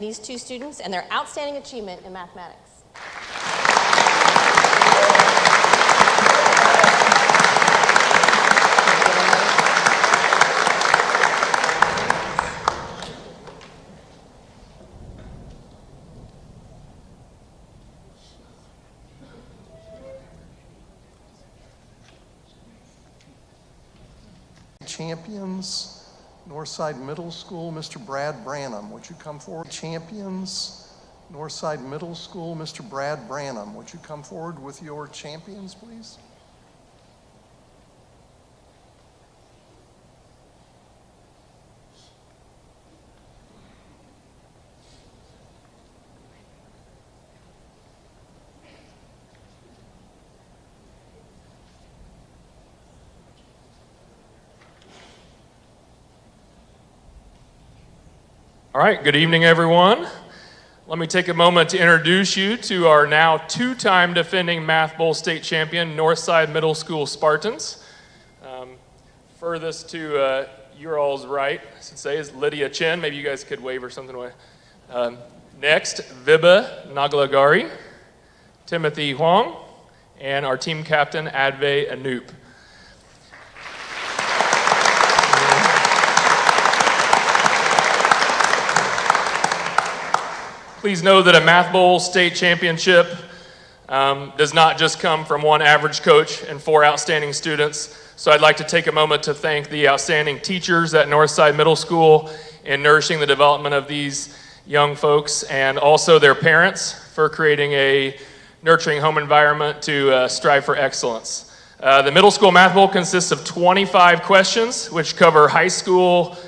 these two students and their outstanding achievement in mathematics. Champions, Northside Middle School, Mr. Brad Branham, would you come forward? Champions, Northside Middle School, Mr. Brad Branham, would you come forward with your champions, please? All right, good evening, everyone. Let me take a moment to introduce you to our now two-time defending Math Bowl state champion, Northside Middle School Spartans. Furthest to your all's right, I should say, is Lydia Chen. Maybe you guys could wave or something away. Next, Vibha Nagalagari, Timothy Huang, and our team captain, Advay Anoop. Please know that a Math Bowl state championship does not just come from one average coach and 4 outstanding students. So I'd like to take a moment to thank the outstanding teachers at Northside Middle School in nourishing the development of these young folks, and also their parents for creating a nurturing home environment to strive for excellence. The Middle School Math Bowl consists of 25 questions, which cover high school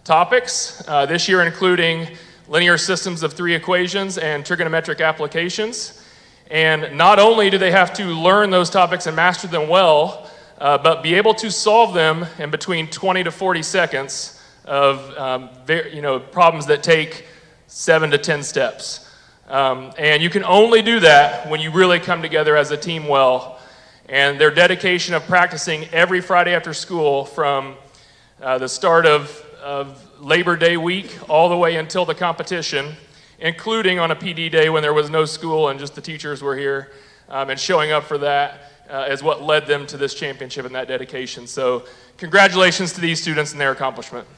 topics, this year including linear systems of 3 equations and trigonometric applications. And not only do they have to learn those topics and master them well, but be able to solve them in between 20 to 40 seconds of problems that take 7 to 10 steps. And you can only do that when you really come together as a team well. And their dedication of practicing every Friday after school from the start of Labor Day week all the way until the competition, including on a PD day when there was no school and just the teachers were here, and showing up for that is what led them to this championship and that dedication. So congratulations to these students and their accomplishment.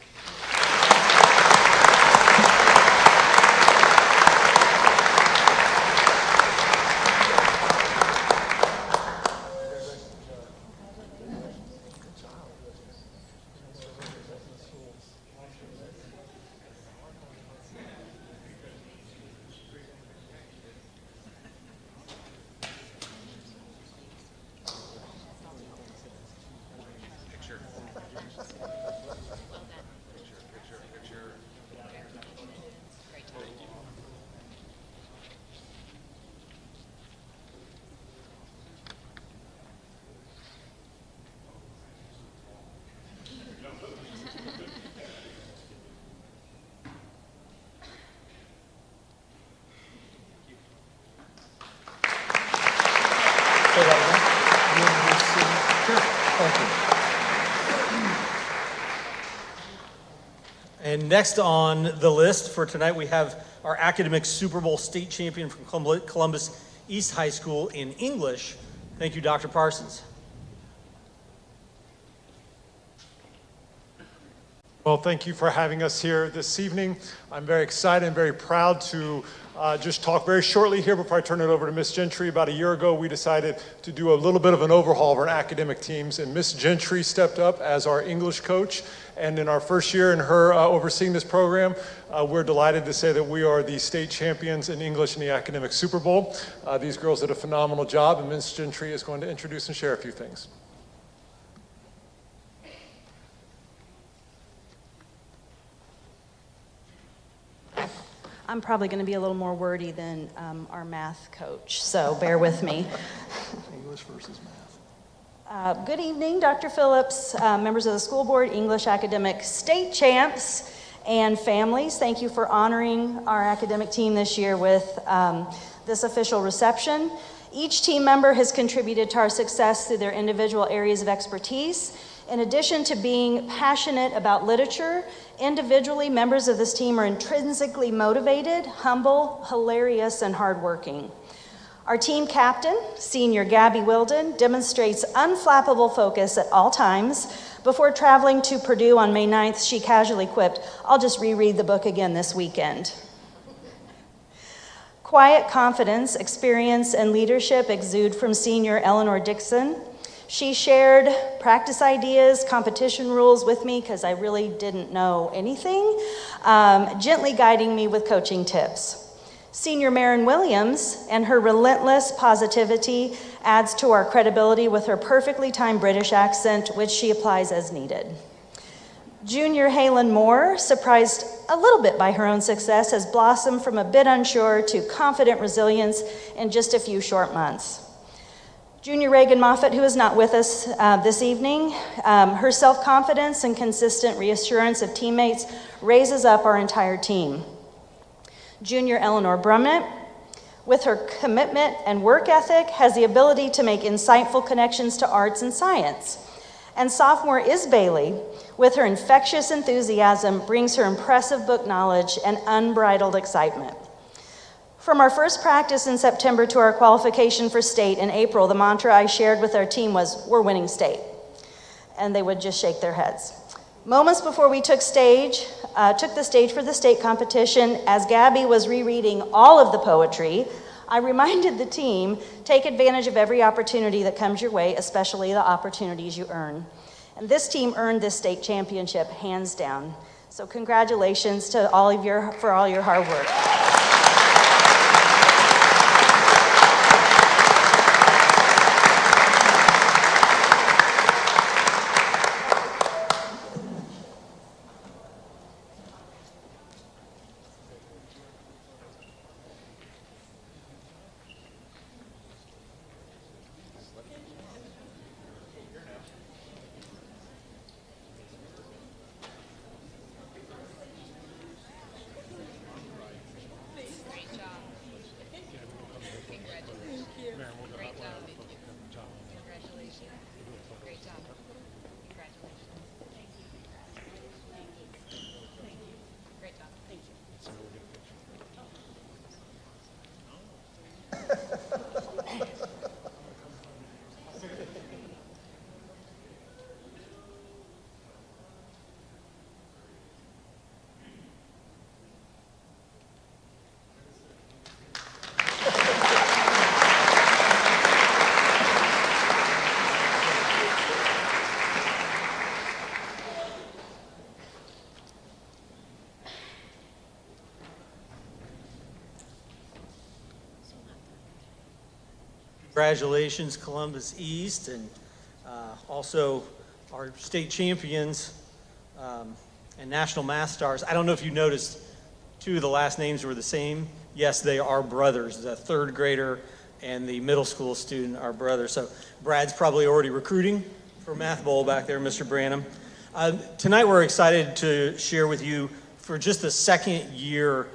And next on the list for tonight, we have our academic Super Bowl state champion from Columbus East High School in English. Thank you, Dr. Parsons. Well, thank you for having us here this evening. I'm very excited and very proud to just talk very shortly here before I turn it over to Miss Gentry. About a year ago, we decided to do a little bit of an overhaul of our academic teams, and Miss Gentry stepped up as our English coach. And in our first year in her overseeing this program, we're delighted to say that we are the state champions in English in the academic Super Bowl. These girls did a phenomenal job, and Miss Gentry is going to introduce and share a few things. I'm probably going to be a little more wordy than our math coach, so bear with me. English versus math. Good evening, Dr. Phillips, members of the school board, English academic state champs, and families. Thank you for honoring our academic team this year with this official reception. Each team member has contributed to our success through their individual areas of expertise. In addition to being passionate about literature Individually, members of this team are intrinsically motivated, humble, hilarious, and hardworking. Our team captain, senior Gabby Wilden, demonstrates unflappable focus at all times. Before traveling to Purdue on May 9th, she casually quipped, "I'll just reread the book again this weekend." Quiet confidence, experience, and leadership exude from senior Eleanor Dixon. She shared practice ideas, competition rules with me because I really didn't know anything, gently guiding me with coaching tips. Senior Marin Williams and her relentless positivity adds to our credibility with her perfectly timed British accent, which she applies as needed. Junior Halen Moore, surprised a little bit by her own success, has blossomed from a bit unsure to confident resilience in just a few short months. Junior Reagan Moffett, who is not with us this evening, her self-confidence and consistent reassurance of teammates raises up our entire team. Junior Eleanor Brummett, with her commitment and work ethic, has the ability to make insightful connections to arts and science. And sophomore Is Bailey, with her infectious enthusiasm, brings her impressive book knowledge and unbridled excitement. From our first practice in September to our qualification for state in April, the mantra I shared with our team was, "We're winning state." And they would just shake their heads. Moments before we took the stage for the state competition, as Gabby was rereading all of the poetry, I reminded the team, take advantage of every opportunity that comes your way, especially the opportunities you earn. And this team earned this state championship hands down. So congratulations to for all your hard work. Congratulations, Columbus East, and also our state champions and national math stars. I don't know if you noticed, two of the last names were the same. Yes, they are brothers. The third grader and the middle school student are brothers. So Brad's probably already recruiting for Math Bowl back there, Mr. Branham. Tonight we're excited to share with you for just the second year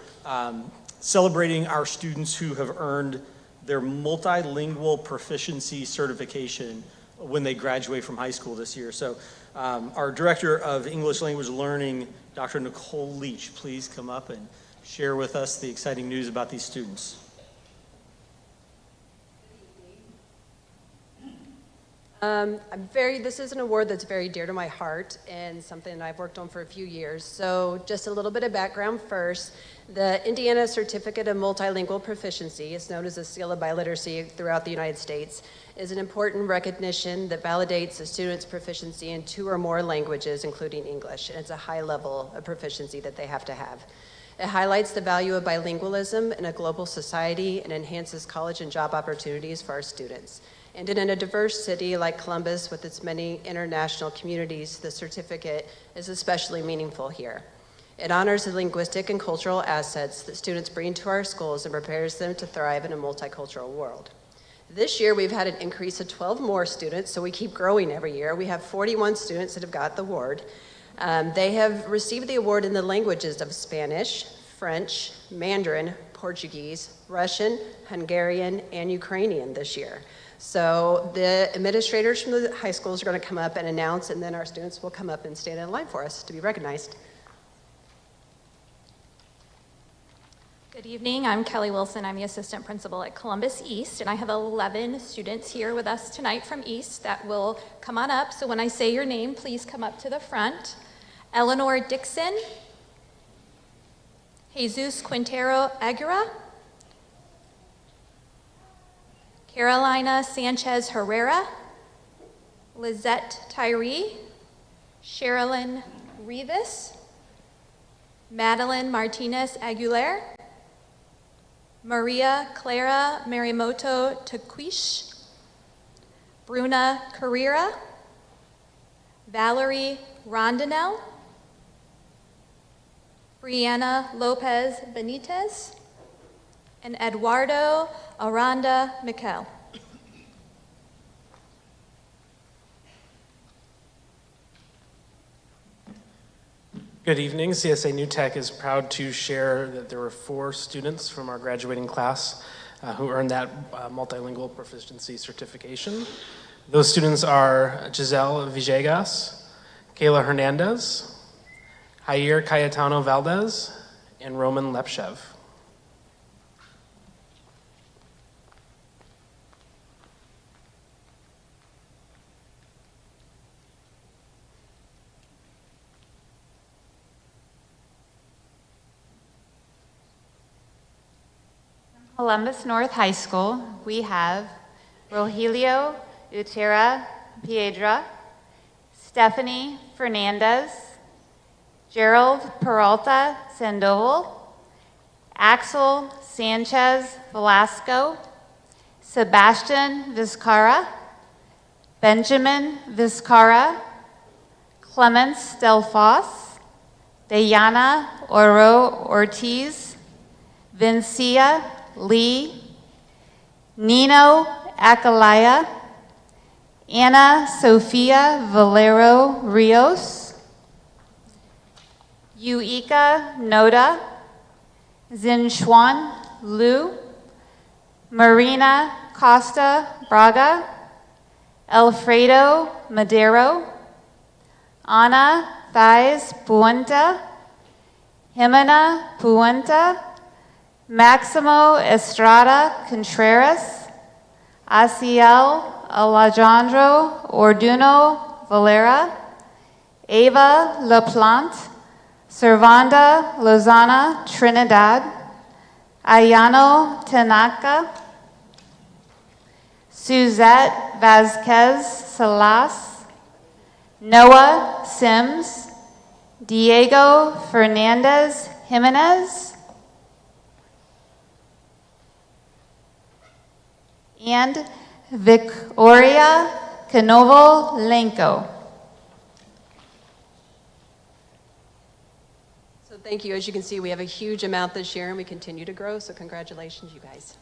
celebrating our students who have earned their multilingual proficiency certification when they graduate from high school this year. So our Director of English Language Learning, Dr. Nicole Leach, please come up and share with us the exciting news about these students. This is an award that's very dear to my heart and something that I've worked on for a few years. So just a little bit of background first. The Indiana Certificate of Multilingual Proficiency, is known as a seal of biliteracy throughout the United States, is an important recognition that validates a student's proficiency in 2 or more languages, including English. And it's a high level of proficiency that they have to have. It highlights the value of bilingualism in a global society and enhances college and job opportunities for our students. And in a diverse city like Columbus with its many international communities, the certificate is especially meaningful here. It honors the linguistic and cultural assets that students bring to our schools and prepares them to thrive in a multicultural world. This year, we've had an increase of 12 more students, so we keep growing every year. We have 41 students that have got the award. They have received the award in the languages of Spanish, French, Mandarin, Portuguese, Russian, Hungarian, and Ukrainian this year. So the administrators from the high schools are going to come up and announce, and then our students will come up and stand in line for us to be recognized. Good evening, I'm Kelly Wilson. I'm the assistant principal at Columbus East, and I have 11 students here with us tonight from East that will come on up. So when I say your name, please come up to the front. Eleanor Dixon, Jesus Quintero Aguirre, Carolina Sanchez Herrera, Lizette Tyree, Sherilyn Rivas, Madeline Martinez Aguilar, Maria Clara Marimoto Taquish, Bruna Carrera, Valerie Rondinell, Brianna Lopez Benitez, and Eduardo Aranda Miquel. Good evening. CSA New Tech is proud to share that there were 4 students from our graduating class who earned that multilingual proficiency certification. Those students are Giselle Villegas, Kayla Hernandez, Jair Cayetano Valdez, and Roman Lepshev. Columbus North High School, we have Rogelio Utera Piedra, Stephanie Fernandez, Gerald Peralta Sandoval, Axel Sanchez Velasco, Sebastian Vizcarra, Benjamin Vizcarra, Clemens Delfos, Diana Oro Ortiz, Vincia Lee, Nino Acalaya, Ana Sofia Valero Rios, Yuika Noda, Zinchuan Liu, Marina Costa Braga, Alfredo Madero, Ana Thais Puenta, Jimena Puenta, Maximo Estrada Contreras, Asiel Alejandro Orduno Valera, Ava LaPlante, Servanda Lozana Trinidad, Ayano Tanaka, Suzette Vasquez Salas, Noah Sims, Diego Fernandez Jimenez, and Victoria Canovo Lenko. So thank you. As you can see, we have a huge amount this year and we continue to grow, so congratulations, you guys.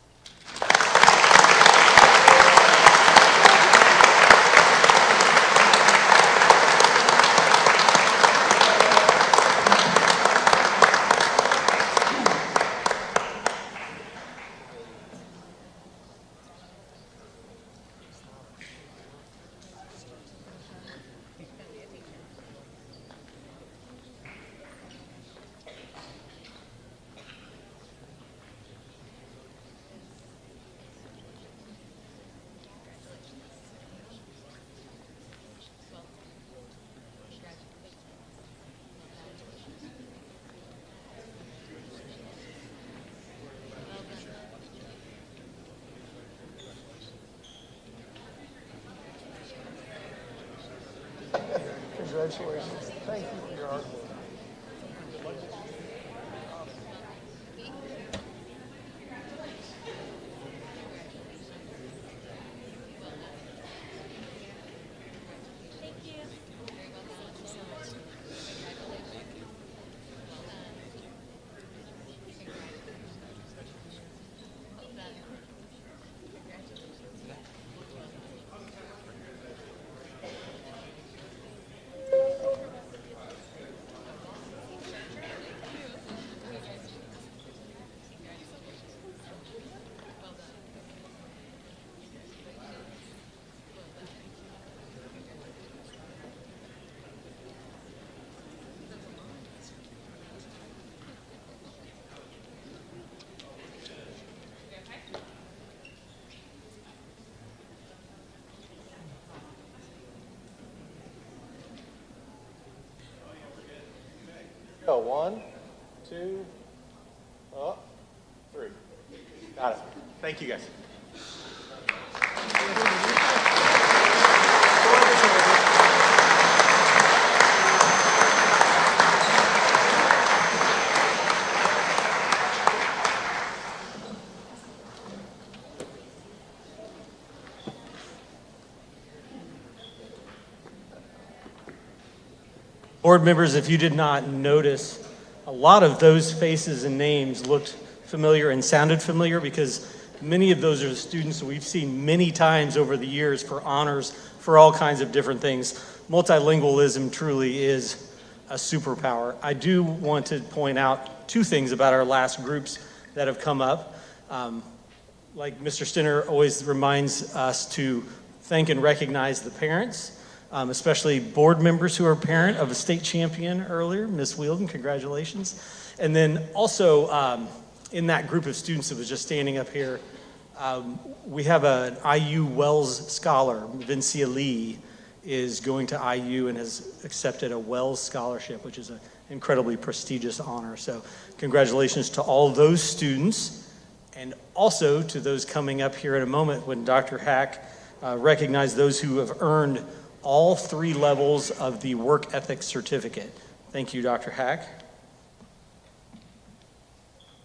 Congratulations. Thank you for your hard work. Go. 1, 2, 3. Got it. Thank you, guys. Board members, if you did not notice, a lot of those faces and names looked familiar and sounded familiar because many of those are the students that we've seen many times over the years for honors, for all kinds of different things. Multilingualism truly is a superpower. I do want to point out two things about our last groups that have come up. Like Mr. Stinner always reminds us to thank and recognize the parents, especially board members who are a parent of a state champion earlier, Ms. Wielden, congratulations. And then also in that group of students that was just standing up here, we have an IU Wells Scholar, Vincia Lee, is going to IU and has accepted a Wells Scholarship, which is an incredibly prestigious honor. So congratulations to all those students, and also to those coming up here in a moment when Dr. Hack recognized those who have earned all 3 levels of the work ethics certificate. Thank you, Dr. Hack.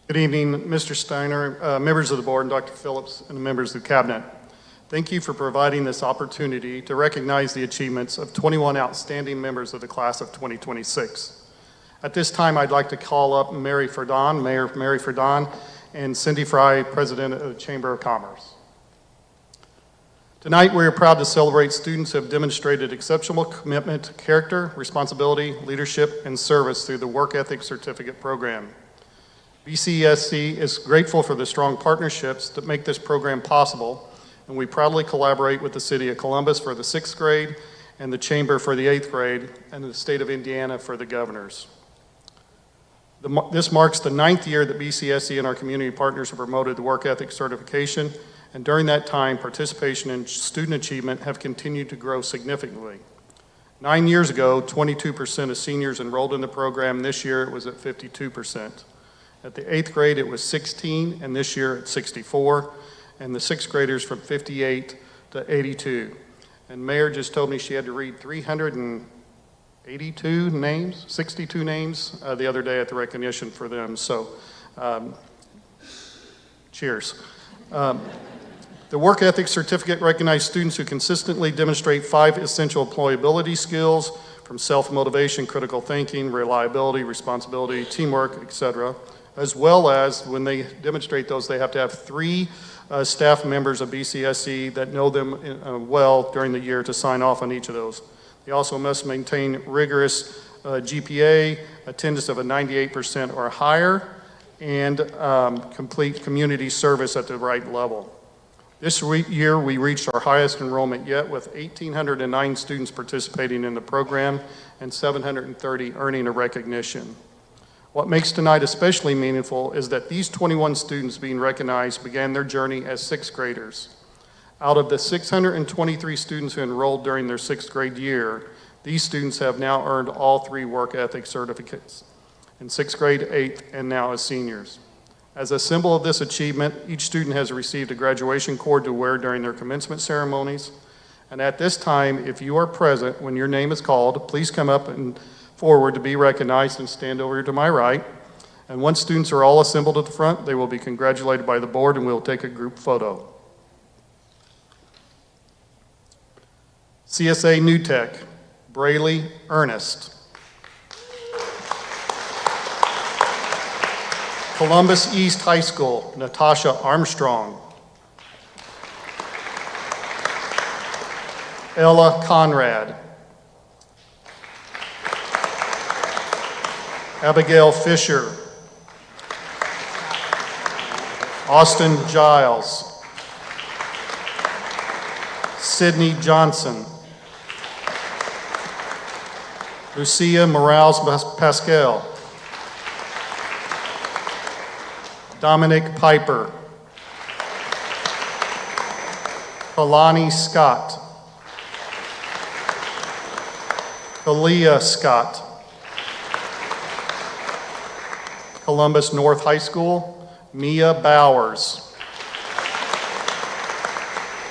Good evening, Mr. Steiner, members of the board, and Dr. Phillips, and the members of the cabinet. Thank you for providing this opportunity to recognize the achievements of 21 outstanding members of the class of 2026. At this time, I'd like to call up Mayor Mary Ferdon, and Cindy Fry, President of the Chamber of Commerce. Tonight, we are proud to celebrate students who have demonstrated exceptional commitment to character, responsibility, leadership, and service through the Work Ethic Certificate Program. BCSC is grateful for the strong partnerships that make this program possible, and we proudly collaborate with the City of Columbus for the 6th grade and the Chamber for the 8th grade and the State of Indiana for the governors. This marks the 9th year that BCSC and our community partners have promoted the Work Ethic Certification, and during that time, participation and student achievement have continued to grow significantly. 9 years ago, 22% of seniors enrolled in the program. This year, it was at 52%. At the 8th grade, it was 16, and this year it's 64, and the 6th graders from 58 to 82. And Mayor just told me she had to read 382 names, 62 names the other day at the recognition for them. So, cheers. The Work Ethic Certificate recognizes students who consistently demonstrate 5 essential employability skills from self-motivation, critical thinking, reliability, responsibility, teamwork, etc. As well as when they demonstrate those, they have to have 3 staff members of BCSC that know them well during the year to sign off on each of those. They also must maintain rigorous GPA, attendance of a 98% or higher, and complete community service at the right level. This year, we reached our highest enrollment yet with 1,809 students participating in the program and 730 earning a recognition. What makes tonight especially meaningful is that these 21 students being recognized began their journey as 6th graders. Out of the 623 students who enrolled during their 6th grade year, these students have now earned all 3 work ethic certificates in 6th grade, 8th, and now as seniors. As a symbol of this achievement, each student has received a graduation cord to wear during their commencement ceremonies. And at this time, if you are present when your name is called, please come up and forward to be recognized and stand over to my right. And once students are all assembled at the front, they will be congratulated by the board and we'll take a group photo. CSA New Tech, Brayley Ernest. Columbus East High School, Natasha Armstrong. Ella Conrad. Abigail Fisher. Austin Giles. Sydney Johnson. Lucia Morales Pascal. Dominic Piper. Kalani Scott. Kalia Scott. Columbus North High School, Mia Bowers.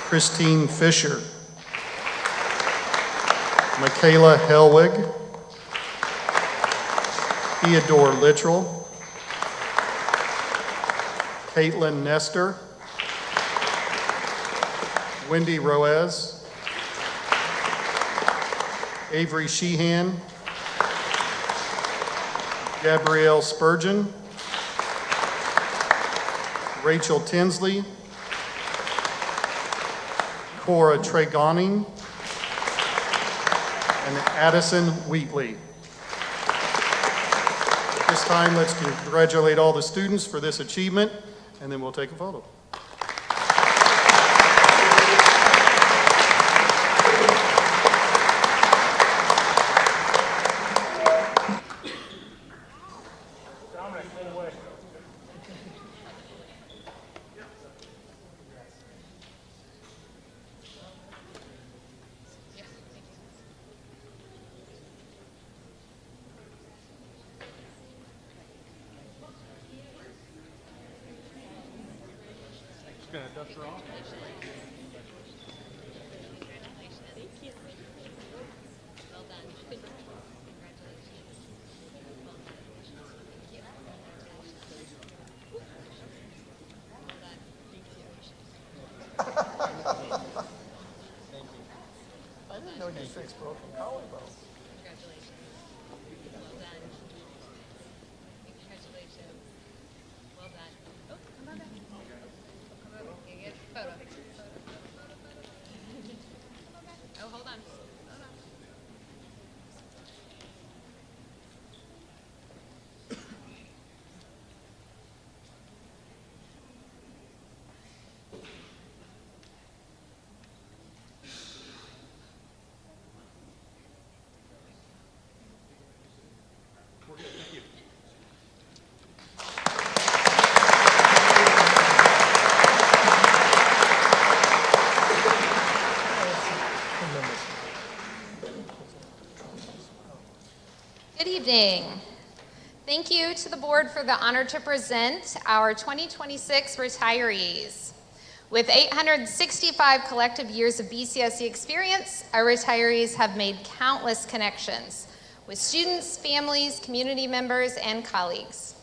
Christine Fisher. Michaela Helwig. Theodore Littrell. Caitlin Nestor. Wendy Roez. Avery Sheehan. Gabrielle Spurgeon. Rachel Tinsley. Cora Tregoning. And Addison Wheatley. At this time, let's congratulate all the students for this achievement, and then we'll take a photo. I didn't know you fixed broken collarbone. Well done. Congratulations. Well done. Oh, come on back. Come over. You get a photo. Oh, hold on. Hold on. Good evening. Thank you to the board for the honor to present our 2026 retirees. With 865 collective years of BCSE experience, our retirees have made countless connections with students, families, community members, and colleagues.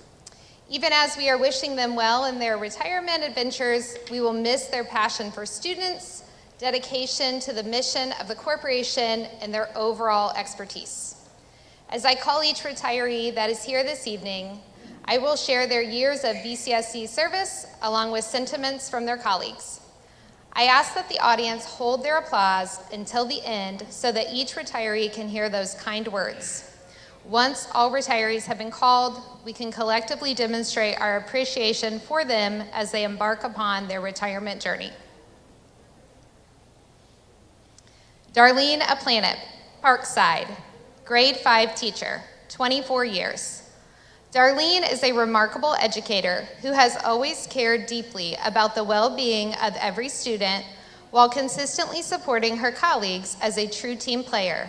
Even as we are wishing them well in their retirement adventures, we will miss their passion for students, dedication to the mission of the corporation, and their overall expertise. As I call each retiree that is here this evening, I will share their years of BCSE service along with sentiments from their colleagues. I ask that the audience hold their applause until the end so that each retiree can hear those kind words. Once all retirees have been called, we can collectively demonstrate our appreciation for them as they embark upon their retirement journey. Darlene Aplanet, Parkside, grade 5 teacher, 24 years. Darlene is a remarkable educator who has always cared deeply about the well-being of every student while consistently supporting her colleagues as a true team player.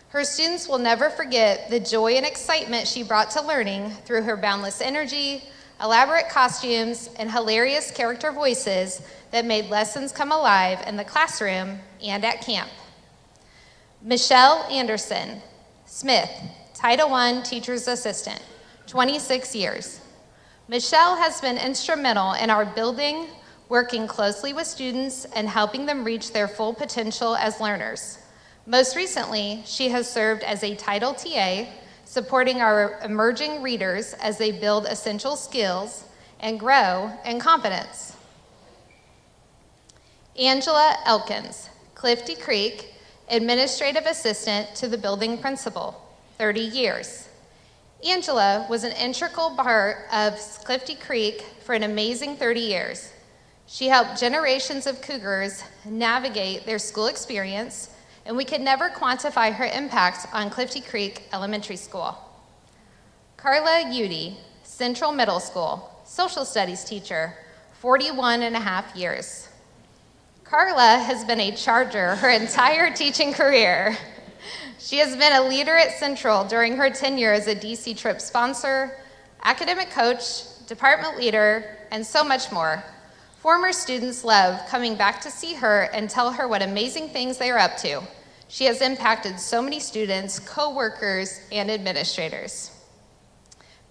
Her students will never forget the joy and excitement she brought to learning through her boundless energy, elaborate costumes, and hilarious character voices that made lessons come alive in the classroom and at camp. Michelle Anderson, Smith, Title I Teacher's Assistant, 26 years. Michelle has been instrumental in our building, working closely with students and helping them reach their full potential as learners. Most recently, she has served as a Title TA, supporting our emerging readers as they build essential skills and grow in confidence. Angela Elkins, Clifty Creek, Administrative Assistant to the building principal, 30 years. Angela was an integral part of Clifty Creek for an amazing 30 years. She helped generations of Cougars navigate their school experience, and we could never quantify her impact on Clifty Creek Elementary School. Carla Udy, Central Middle School, social studies teacher, 41 and a half years. Carla has been a charger her entire teaching career. She has been a leader at Central during her tenure as a DC trip sponsor, academic coach, department leader, and so much more. Former students love coming back to see her and tell her what amazing things they are up to. She has impacted so many students, co-workers, and administrators.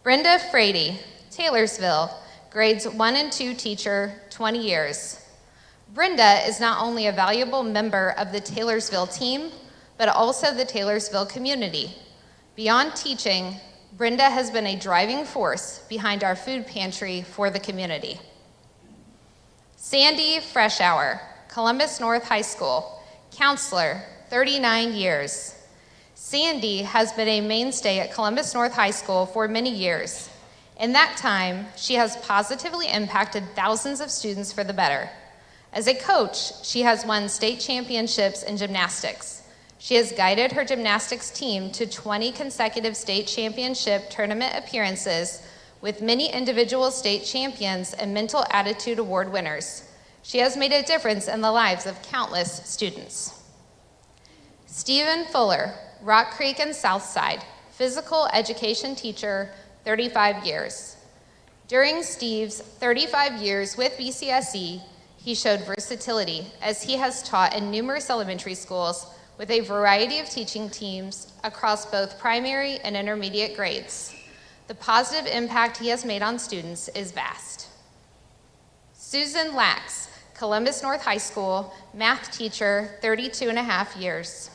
Brenda Frady, Taylorsville, grades 1 and 2 teacher, 20 years. Brenda is not only a valuable member of the Taylorsville team, but also the Taylorsville community. Beyond teaching, Brenda has been a driving force behind our food pantry for the community. Sandy Freshour, Columbus North High School, counselor, 39 years. Sandy has been a mainstay at Columbus North High School for many years. In that time, she has positively impacted thousands of students for the better. As a coach, she has won state championships in gymnastics. She has guided her gymnastics team to 20 consecutive state championship tournament appearances with many individual state champions and mental attitude award winners. She has made a difference in the lives of countless students. Stephen Fuller, Rock Creek and Southside, physical education teacher, 35 years. During Steve's 35 years with BCSE, he showed versatility as he has taught in numerous elementary schools with a variety of teaching teams across both primary and intermediate grades. The positive impact he has made on students is vast. Susan Lax, Columbus North High School, math teacher, 32 and a half years.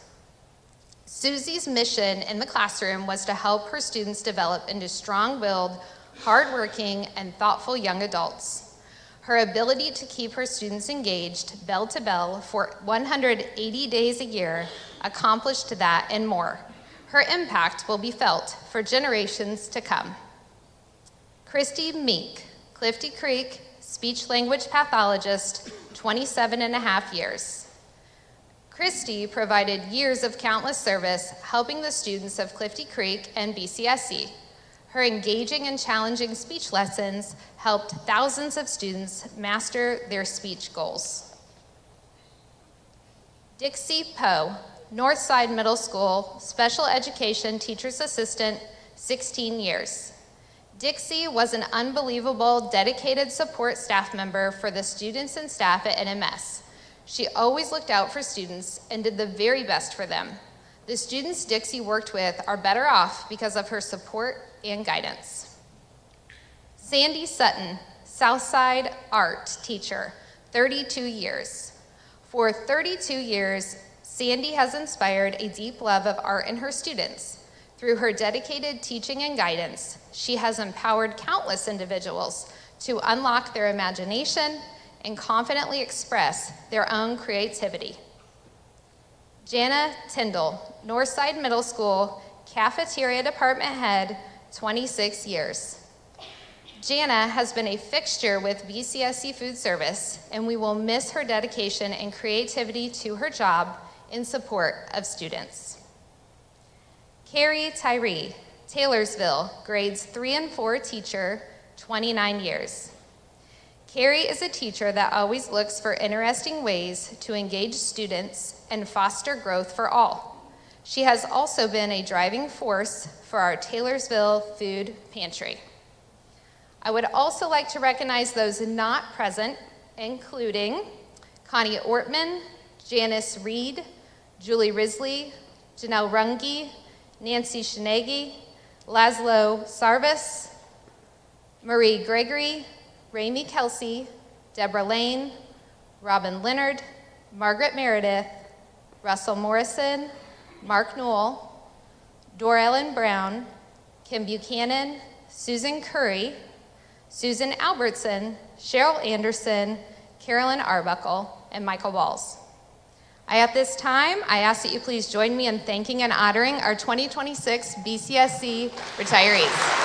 Susie's mission in the classroom was to help her students develop into strong-willed, hardworking, and thoughtful young adults. Her ability to keep her students engaged bell to bell for 180 days a year accomplished that and more. Her impact will be felt for generations to come. Christy Meek, Clifty Creek, speech-language pathologist, 27 and a half years. Christy provided years of countless service helping the students of Clifty Creek and BCSE. Her engaging and challenging speech lessons helped thousands of students master their speech goals. Dixie Poe, Northside Middle School, special education teacher's assistant, 16 years. Dixie was an unbelievable, dedicated support staff member for the students and staff at NMS. She always looked out for students and did the very best for them. The students Dixie worked with are better off because of her support and guidance. Sandy Sutton, Southside art teacher, 32 years. For 32 years, Sandy has inspired a deep love of art in her students. Through her dedicated teaching and guidance, she has empowered countless individuals to unlock their imagination and confidently express their own creativity. Jana Tyndall, Northside Middle School, cafeteria department head, 26 years. Jana has been a fixture with BCSE Food Service, and we will miss her dedication and creativity to her job in support of students. Carrie Tyree, Taylorsville, grades 3 and 4 teacher, 29 years. Carrie is a teacher that always looks for interesting ways to engage students and foster growth for all. She has also been a driving force for our Taylorsville Food Pantry. I would also like to recognize those not present, including Connie Ortman, Janice Reed, Julie Risley, Janelle Runge, Nancy Shenegi, Laszlo Sarvis, Marie Gregory, Ramey Kelsey, Deborah Lane, Robin Leonard, Margaret Meredith, Russell Morrison, Mark Newell, Dora Ellen Brown, Kim Buchanan, Susan Curry, Susan Albertson, Cheryl Anderson, Carolyn Arbuckle, and Michael Walls. At this time, I ask that you please join me in thanking and honoring our 2026 BCSE retirees.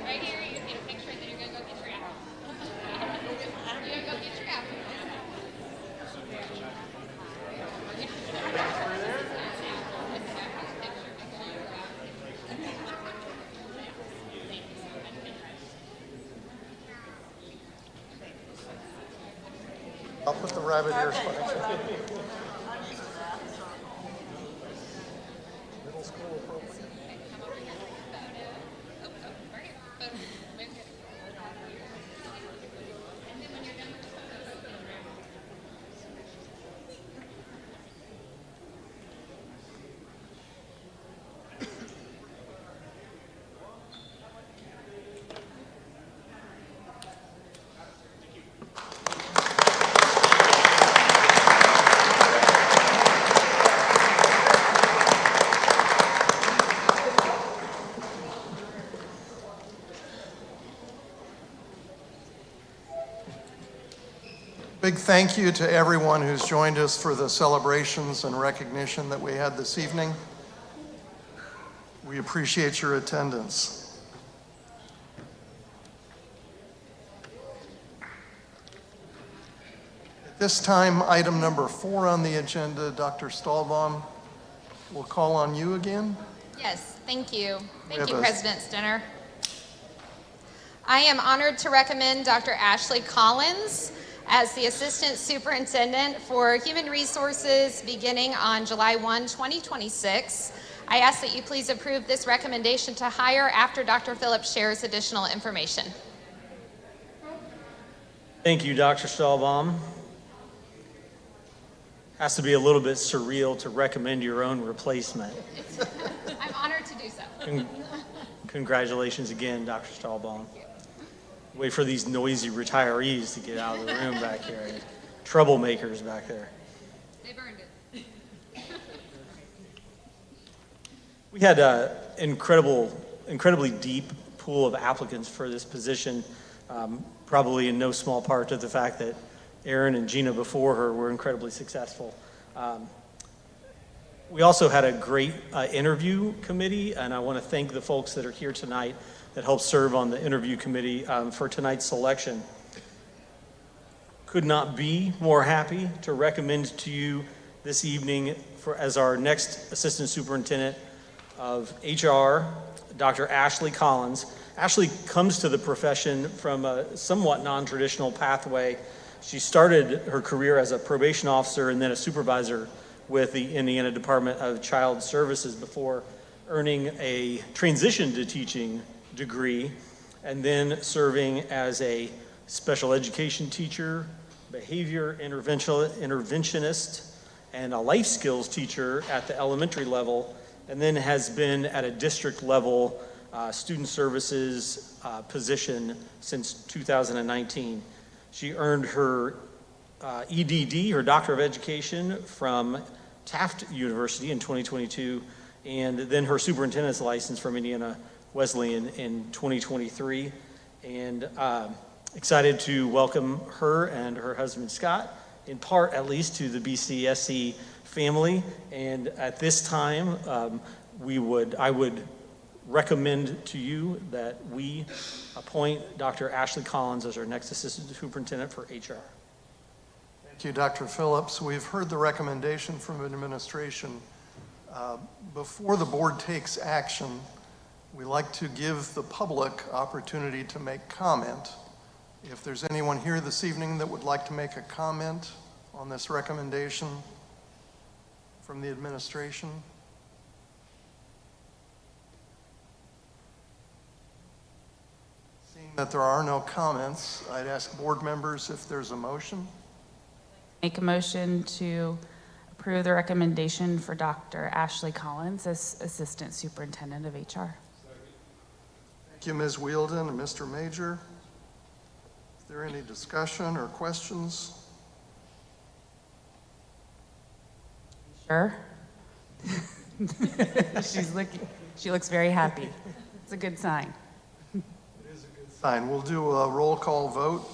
Right here, you get a picture, and then you're gonna go get your apple. You're gonna go get your apple. rabbit ear spikes. Middle school appropriate. Big thank you to everyone who's joined us for the celebrations and recognition that we had this evening. We appreciate your attendance. At this time, item number 4 on the agenda, Dr. Stahlbaum, we'll call on you again. Yes, thank you. Thank have you, a- President Stinner. I am honored to recommend Dr. Ashley Collins as the Assistant Superintendent for Human Resources beginning on July 1, 2026. I ask that you please approve this recommendation to hire after Dr. Phillips shares additional information. Thank you, Dr. Stahlbaum. Has to be a little bit surreal to recommend your own replacement. I'm honored to do so. Congratulations again, Dr. Stahlbaum. Wait for these noisy retirees to get out of the room back here. Troublemakers back there. They've earned it. We had an incredibly deep pool of applicants for this position, probably in no small part to the fact that Erin and Gina before her were incredibly successful. We also had a great interview committee, and I want to thank the folks that are here tonight that helped serve on the interview committee for tonight's selection. Could not be more happy to recommend to you this evening as our next Assistant Superintendent of HR, Dr. Ashley Collins. Ashley comes to the profession from a somewhat non-traditional pathway. She started her career as a probation officer and then a supervisor with the Indiana Department of Child Services before earning a transition to teaching degree and then serving as a special education teacher, behavior interventionist, and a life skills teacher at the elementary level, and then has been at a district level student services position since 2019. She earned her EDD, her Doctor of Education, from Taft University in 2022, and then her superintendent's license from Indiana Wesleyan in 2023. And excited to welcome her and her husband Scott, in part at least, to the BCSC family. And at this time, I would recommend to you that we appoint Dr. Ashley Collins as our next Assistant Superintendent for HR. Thank you, Dr. Phillips. We've heard the recommendation from administration. Before the board takes action, we like to give the public opportunity to make comment. If there's anyone here this evening that would like to make a comment on this recommendation from the administration. Seeing that there are no comments, I'd ask board members if there's a motion. Make a motion to approve the recommendation for Dr. Ashley Collins as Assistant Superintendent of HR. Thank you, Ms. Wielden and Mr. Major. Is there any discussion or questions? Sure. She looks very happy. It's a good sign. Fine, we'll do a roll call vote.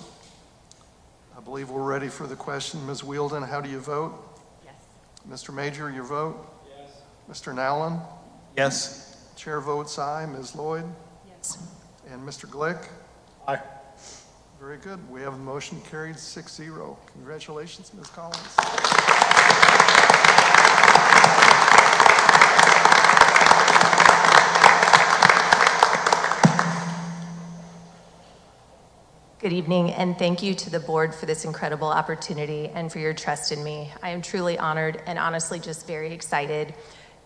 I believe we're ready for the question. Ms. Wielden, how do you vote? Yes. Mr. Major, your vote? Yes. Mr. Nowlin? Yes. Chair votes aye. Ms. Lloyd? Yes. And Mr. Glick? Aye. Very good. We have the motion carried 6-0. Congratulations, Ms. Collins. Good evening, and thank you to the board for this incredible opportunity and for your trust in me. I am truly honored and honestly just very excited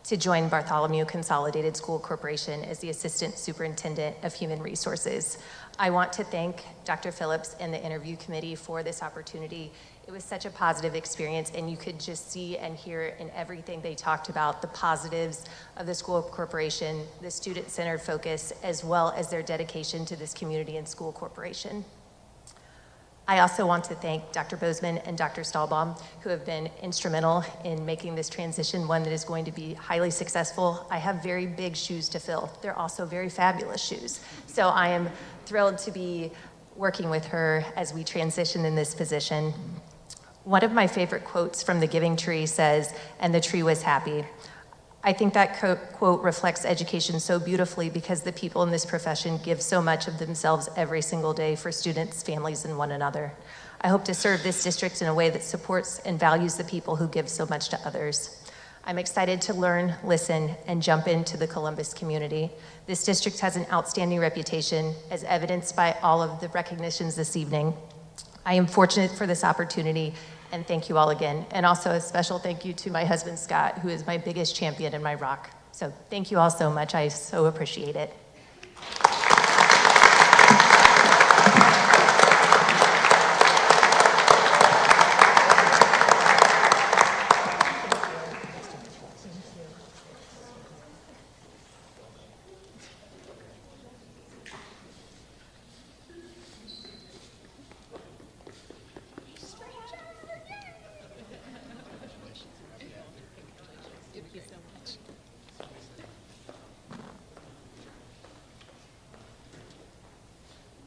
to join Bartholomew Consolidated School Corporation as the Assistant Superintendent of Human Resources. I want to thank Dr. Phillips and the interview committee for this opportunity. It was such a positive experience, and you could just see and hear in everything they talked about the positives of the school corporation, the student-centered focus, as well as their dedication to this community and school corporation. I also want to thank Dr. Bozeman and Dr. Stahlbaum, who have been instrumental in making this transition one that is going to be highly successful. I have very big shoes to fill. They're also very fabulous shoes. So I am thrilled to be working with her as we transition in this position. One of my favorite quotes from the Giving Tree says, "And the tree was happy." I think that quote reflects education so beautifully because the people in this profession give so much of themselves every single day for students, families, and one another. I hope to serve this district in a way that supports and values the people who give so much to others. I'm excited to learn, listen, and jump into the Columbus community. This district has an outstanding reputation, as evidenced by all of the recognitions this evening. I am fortunate for this opportunity, and thank you all again. And also a special thank you to my husband, Scott, who is my biggest champion and my rock. So thank you all so much. I so appreciate it. Thank you so much.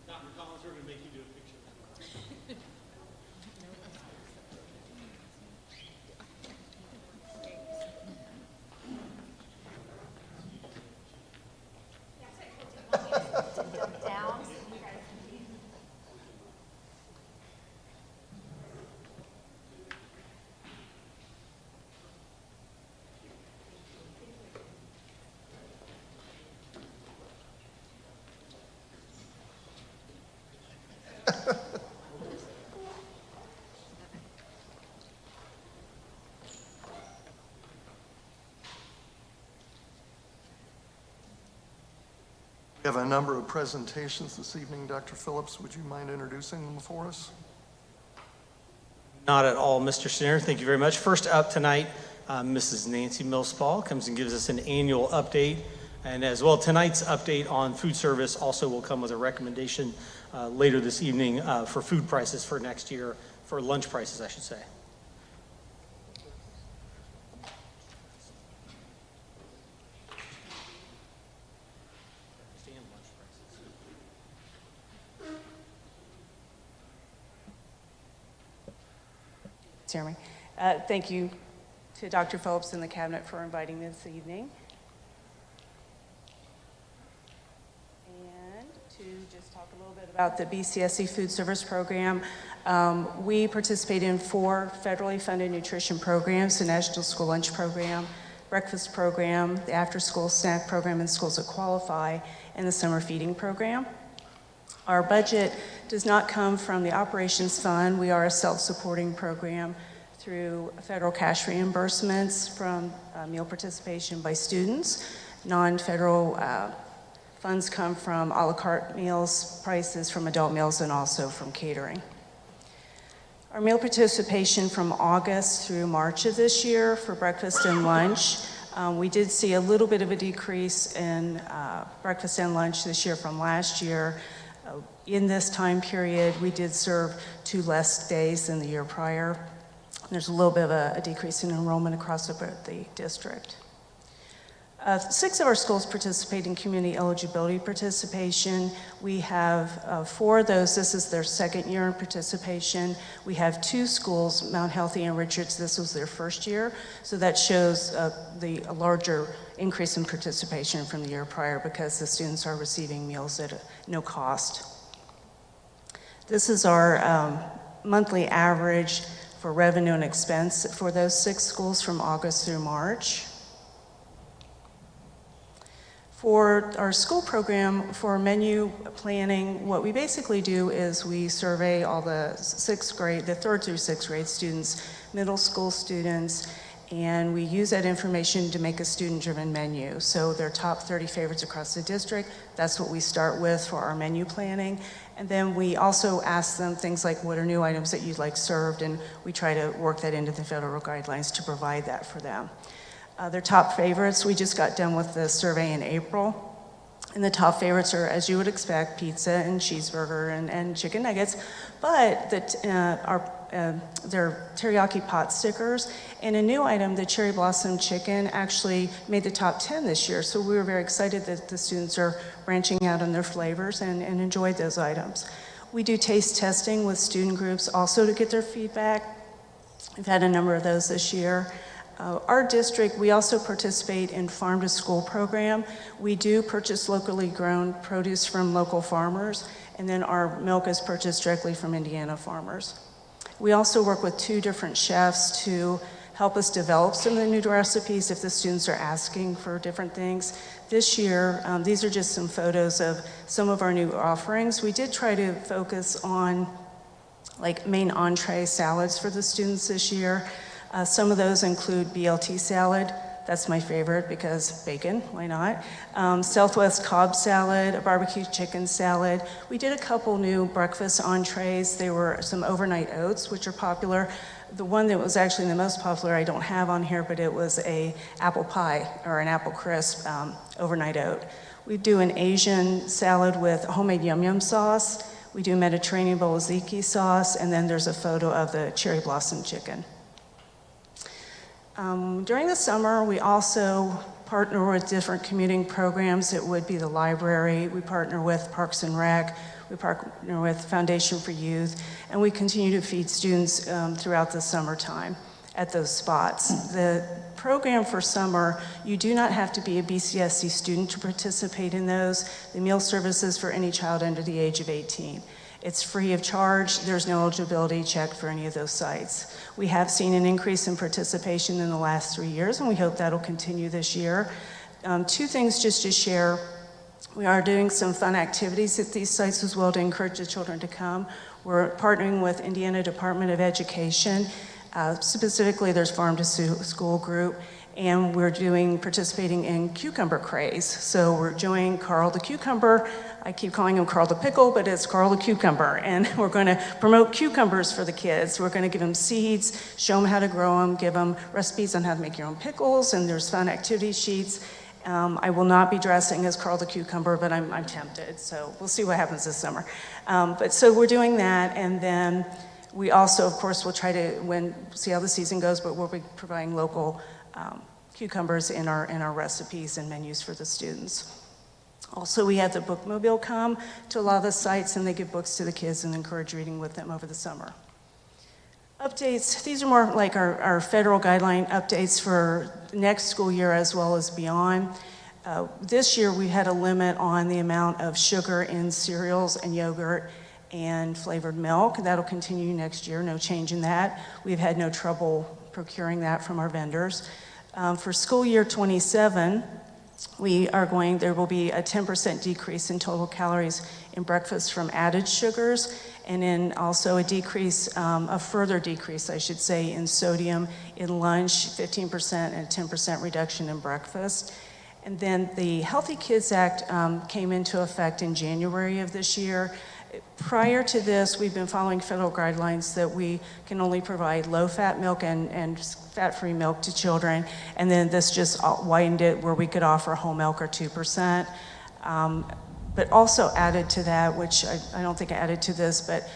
Dr. Collins, we're going to make you do a picture. We have a number of presentations this evening. Dr. Phillips, would you mind introducing them for us? Not at all, Mr. Sinner. Thank you very much. First up tonight, Mrs. Nancy Millspaul comes and gives us an annual update. And as well, tonight's update on food service also will come with a recommendation later this evening for food prices for next year, for lunch prices, I should say. Jeremy. Thank you to Dr. Phillips and the cabinet for inviting me this evening. And to just talk a little bit about the BCSC food service program. We participate in 4 federally funded nutrition programs: the National School Lunch Program, Breakfast Program, the After School Snack Program in schools that qualify, and the Summer Feeding Program. Our budget does not come from the operations fund. We are a self-supporting program through federal cash reimbursements from meal participation by students. Non-federal funds come from a la carte meals, prices from adult meals, and also from catering. Our meal participation from August through March of this year for breakfast and lunch, we did see a little bit of a decrease in breakfast and lunch this year from last year. In this time period, we did serve 2 less days than the year prior. There's a little bit of a decrease in enrollment across the district. 6 of our schools participate in community eligibility participation. We have 4 of those. This is their 2nd year in participation. We have 2 schools, Mount Healthy and Richards. This was their 1st year. So that shows a larger increase in participation from the year prior because the students are receiving meals at no cost. This is our monthly average for revenue and expense for those 6 schools from August through March. For our school program, for menu planning, what we basically do is we survey all the the 3rd through 6th grade students, middle school students, and we use that information to make a student-driven menu. So their top 30 favorites across the district, that's what we start with for our menu planning. And then we also ask them things like, what are new items that you'd like served? And we try to work that into the federal guidelines to provide that for them. Their top favorites, we just got done with the survey in April. And the top favorites are, as you would expect, pizza and cheeseburger and chicken nuggets. But they're teriyaki pot stickers. And a new item, the cherry blossom chicken, actually made the top 10 this year. So we were very excited that the students are branching out on their flavors and enjoyed those items. We do taste testing with student groups also to get their feedback. We've had a number of those this year. Our district, we also participate in Farm to School program. We do purchase locally grown produce from local farmers, and then our milk is purchased directly from Indiana farmers. We also work with 2 different chefs to help us develop some of the new recipes if the students are asking for different things. This year, these are just some photos of some of our new offerings. We did try to focus on like main entree salads for the students this year. Some of those include BLT salad. That's my favorite because bacon, why not? Southwest Cobb salad, a barbecue chicken salad. We did a couple new breakfast entrees. There were some overnight oats, which are popular. The one that was actually the most popular I don't have on here, but it was a apple pie or an apple crisp overnight oat. We do an Asian salad with homemade yum yum sauce. We do Mediterranean bolaziki sauce, and then there's a photo of the cherry blossom chicken. During the summer, we also partner with different commuting programs. It would be the library. We partner with Parks and Rec. We partner with Foundation for Youth. And we continue to feed students throughout the summertime at those spots. The program for summer, you do not have to be a BCSC student to participate in those. The meal services for any child under the age of 18. It's free of charge. There's no eligibility check for any of those sites. We have seen an increase in participation in the last 3 years, and we hope that'll continue this year. 2 things just to share. We are doing some fun activities at these sites as well to encourage the children to come. We're partnering with Indiana Department of Education. Specifically, there's Farm to School group, and we're participating in cucumber craze. So we're joining Carl the Cucumber. I keep calling him Carl the Pickle, but it's Carl the Cucumber. And we're going to promote cucumbers for the kids. We're going to give them seeds, show them how to grow them, give them recipes on how to make your own pickles, and there's fun activity sheets. I will not be dressing as Carl the Cucumber, but I'm tempted. So we'll see what happens this summer. But so we're doing that, and then we also, of course, will try to see how the season goes, but we'll be providing local cucumbers in our recipes and menus for the students. Also, we had the bookmobile come to a lot of the sites, and they give books to the kids and encourage reading with them over the summer. Updates, these are more like our federal guideline updates for next school year as well as beyond. This year, we had a limit on the amount of sugar in cereals and yogurt and flavored milk. That'll continue next year, no change in that. We've had no trouble procuring that from our vendors. For school year 27, there will be a 10% decrease in total calories in breakfast from added sugars, and then also a further decrease, I should say, in sodium in lunch, 15% and 10% reduction in breakfast. And then the Healthy Kids Act came into effect in January of this year. Prior to this, we've been following federal guidelines that we can only provide low-fat milk and fat-free milk to children, and then this just widened it where we could offer whole milk or 2%. But also added to that, which I don't think I added to this, but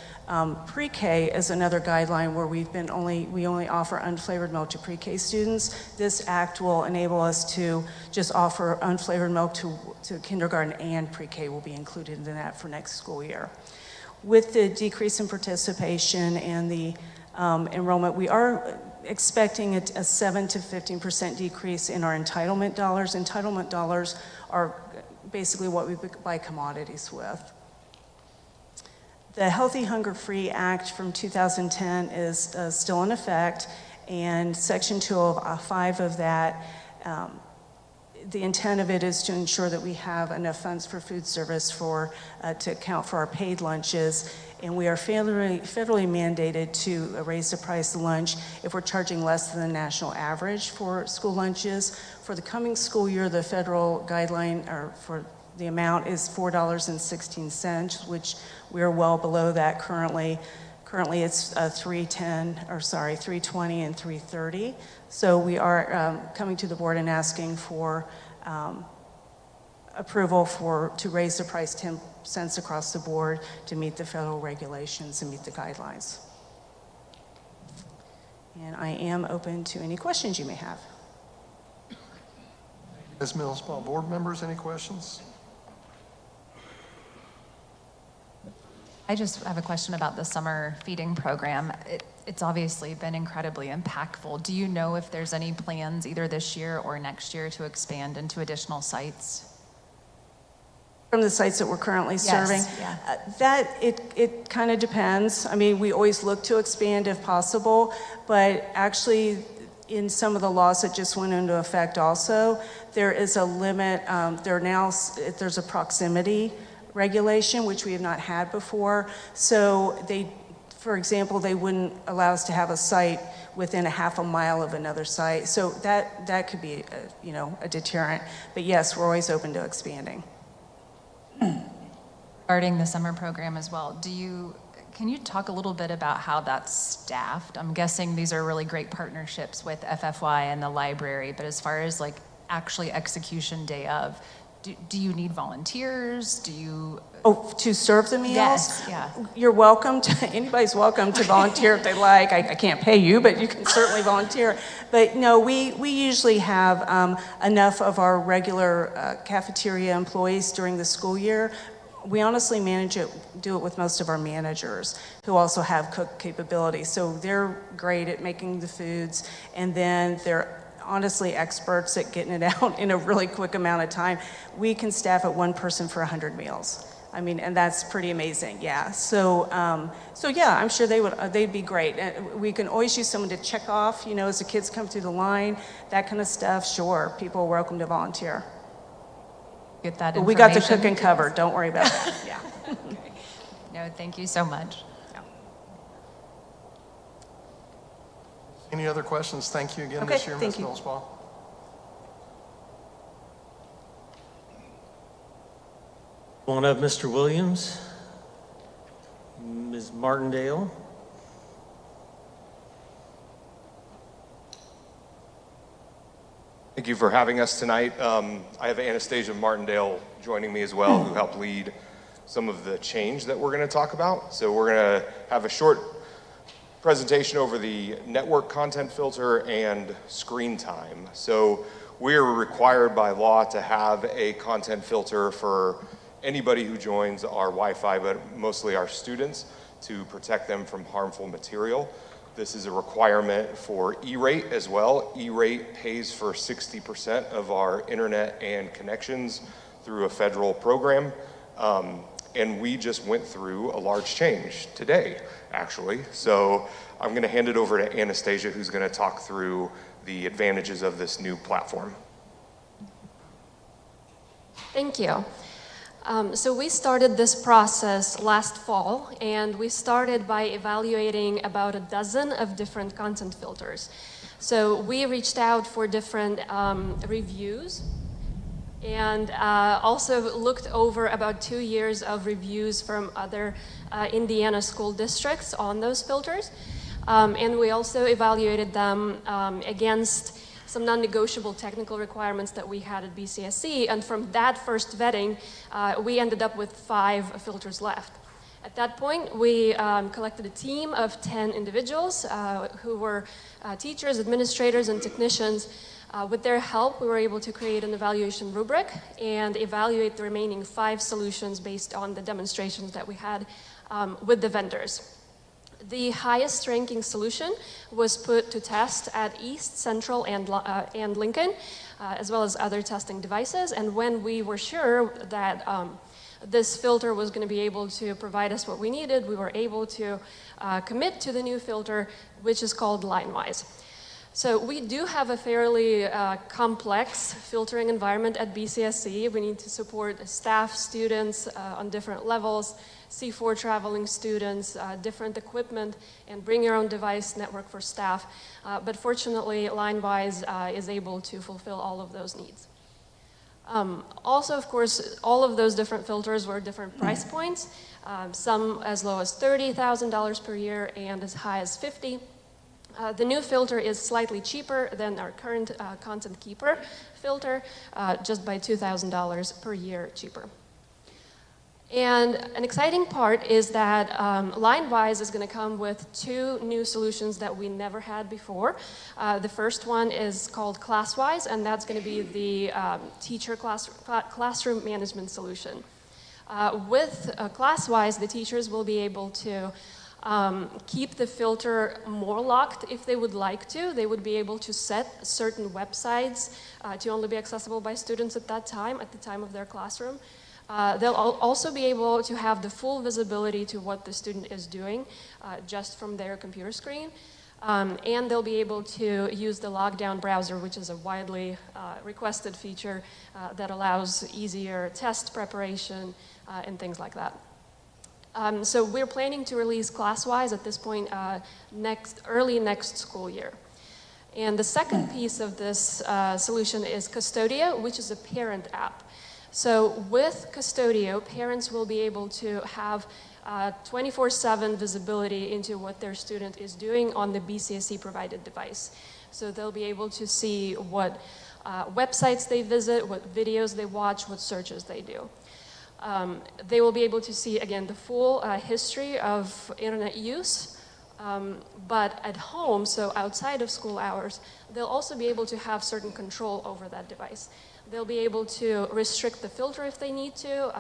pre-K is another guideline where we only offer unflavored milk to pre-K students. This act will enable us to just offer unflavored milk to kindergarten, and pre-K will be included in that for next school year. With the decrease in participation and the enrollment, we are expecting a 7 to 15% decrease in our entitlement dollars. Entitlement dollars are basically what we buy commodities with. The Healthy Hunger Free Act from 2010 is still in effect, and Section 205 of that the intent of it is to ensure that we have enough funds for food service to account for our paid lunches. And we are federally mandated to raise the price of lunch if we're charging less than the national average for school lunches. For the coming school year, the federal guideline for the amount is $4.16, which we are well below that currently. Currently, it's $3.20 and $3.30. So we are coming to the board and asking for approval to raise the price 10 cents across the board to meet the federal regulations and meet the guidelines. And I am open to any questions you may have. Ms. Millsbaugh, board members, any questions? I just have a question about the summer feeding program. It's obviously been incredibly impactful. Do you know if there's any plans either this year or next year to expand into additional sites? From the sites that we're currently serving? Yes, it kind of depends. I mean, we always look to expand if possible, but actually in some of the laws that just went into effect also, there is a limit. There's a proximity regulation, which we have not had before. So for example, they wouldn't allow us to have a site within a half a mile of another site. So that could be a deterrent. But yes, we're always open to expanding. Regarding the summer program as well, can you talk a little bit about how that's staffed? I'm guessing these are really great partnerships with FFY and the library, but as far as like actually execution day of, do you need volunteers? To serve the meals? Yes, yeah. You're welcome anybody's welcome to volunteer if they like. I can't pay you, but you can certainly volunteer. But no, we usually have enough of our regular cafeteria employees during the school year. We honestly do it with most of our managers who also have cook capabilities. So they're great at making the foods, and then they're honestly experts at getting it out in a really quick amount of time. We can staff at one person for 100 meals. I mean, and that's pretty amazing, yeah. So yeah, I'm sure they'd be great. And we can always use someone to check off, as the kids come through the line, that kind of stuff. Sure, people are welcome to volunteer. Get that But we got the cooking covered. Don't worry about that. Yeah. No, thank you so much. Any other questions? Thank you again Okay, this year, Ms. thank you. Millsbaugh. One of Mr. Williams, Ms. Martindale. Thank you for having us tonight. I have Anastasia Martindale joining me as well, who helped lead some of the change that we're going to talk about. So we're going to have a short presentation over the network content filter and screen time. So we are required by law to have a content filter for anybody who joins our Wi-Fi, but mostly our students, to protect them from harmful material. This is a requirement for E-Rate as well. E-Rate pays for 60% of our internet and connections through a federal program. And we just went through a large change today, actually. So I'm going to hand it over to Anastasia, who's going to talk through the advantages of this new platform. Thank you. So we started this process last fall, and we started by evaluating about a dozen of different content filters. So we reached out for different reviews, and also looked over about 2 years of reviews from other Indiana school districts on those filters. And we also evaluated them against some non-negotiable technical requirements that we had at BCSC, and from that first vetting, we ended up with 5 filters left. At that point, we collected a team of 10 individuals who were teachers, administrators, and technicians. With their help, we were able to create an evaluation rubric and evaluate the remaining 5 solutions based on the demonstrations that we had with the vendors. The highest ranking solution was put to test at East, Central, and Lincoln, as well as other testing devices. And when we were sure that this filter was going to be able to provide us what we needed, we were able to commit to the new filter, which is called LineWise. So we do have a fairly complex filtering environment at BCSC. We need to support staff, students on different levels, C4 traveling students, different equipment, and bring your own device network for staff. But fortunately, LineWise is able to fulfill all of those needs. Also, of course, all of those different filters were different price points, some as low as $30,000 per year and as high as $50,000. The new filter is slightly cheaper than our current Content Keeper filter, just by $2,000 per year cheaper. And an exciting part is that LineWise is going to come with 2 new solutions that we never had before. The first one is called ClassWise, and that's going to be the teacher classroom management solution. With ClassWise, the teachers will be able to keep the filter more locked if they would like to. They would be able to set certain websites to only be accessible by students at that time, at the time of their classroom. They'll also be able to have the full visibility to what the student is doing just from their computer screen. And they'll be able to use the lockdown browser, which is a widely requested feature that allows easier test preparation and things like that. So we're planning to release ClassWise at this point early next school year. And the second piece of this solution is Custodio, which is a parent app. So with Custodio, parents will be able to have 24/7 visibility into what their student is doing on the BCSC provided device. So they'll be able to see what websites they visit, what videos they watch, what searches they do. They will be able to see, again, the full history of internet use, but at home, so outside of school hours, they'll also be able to have certain control over that device. They'll be able to restrict the filter if they need to,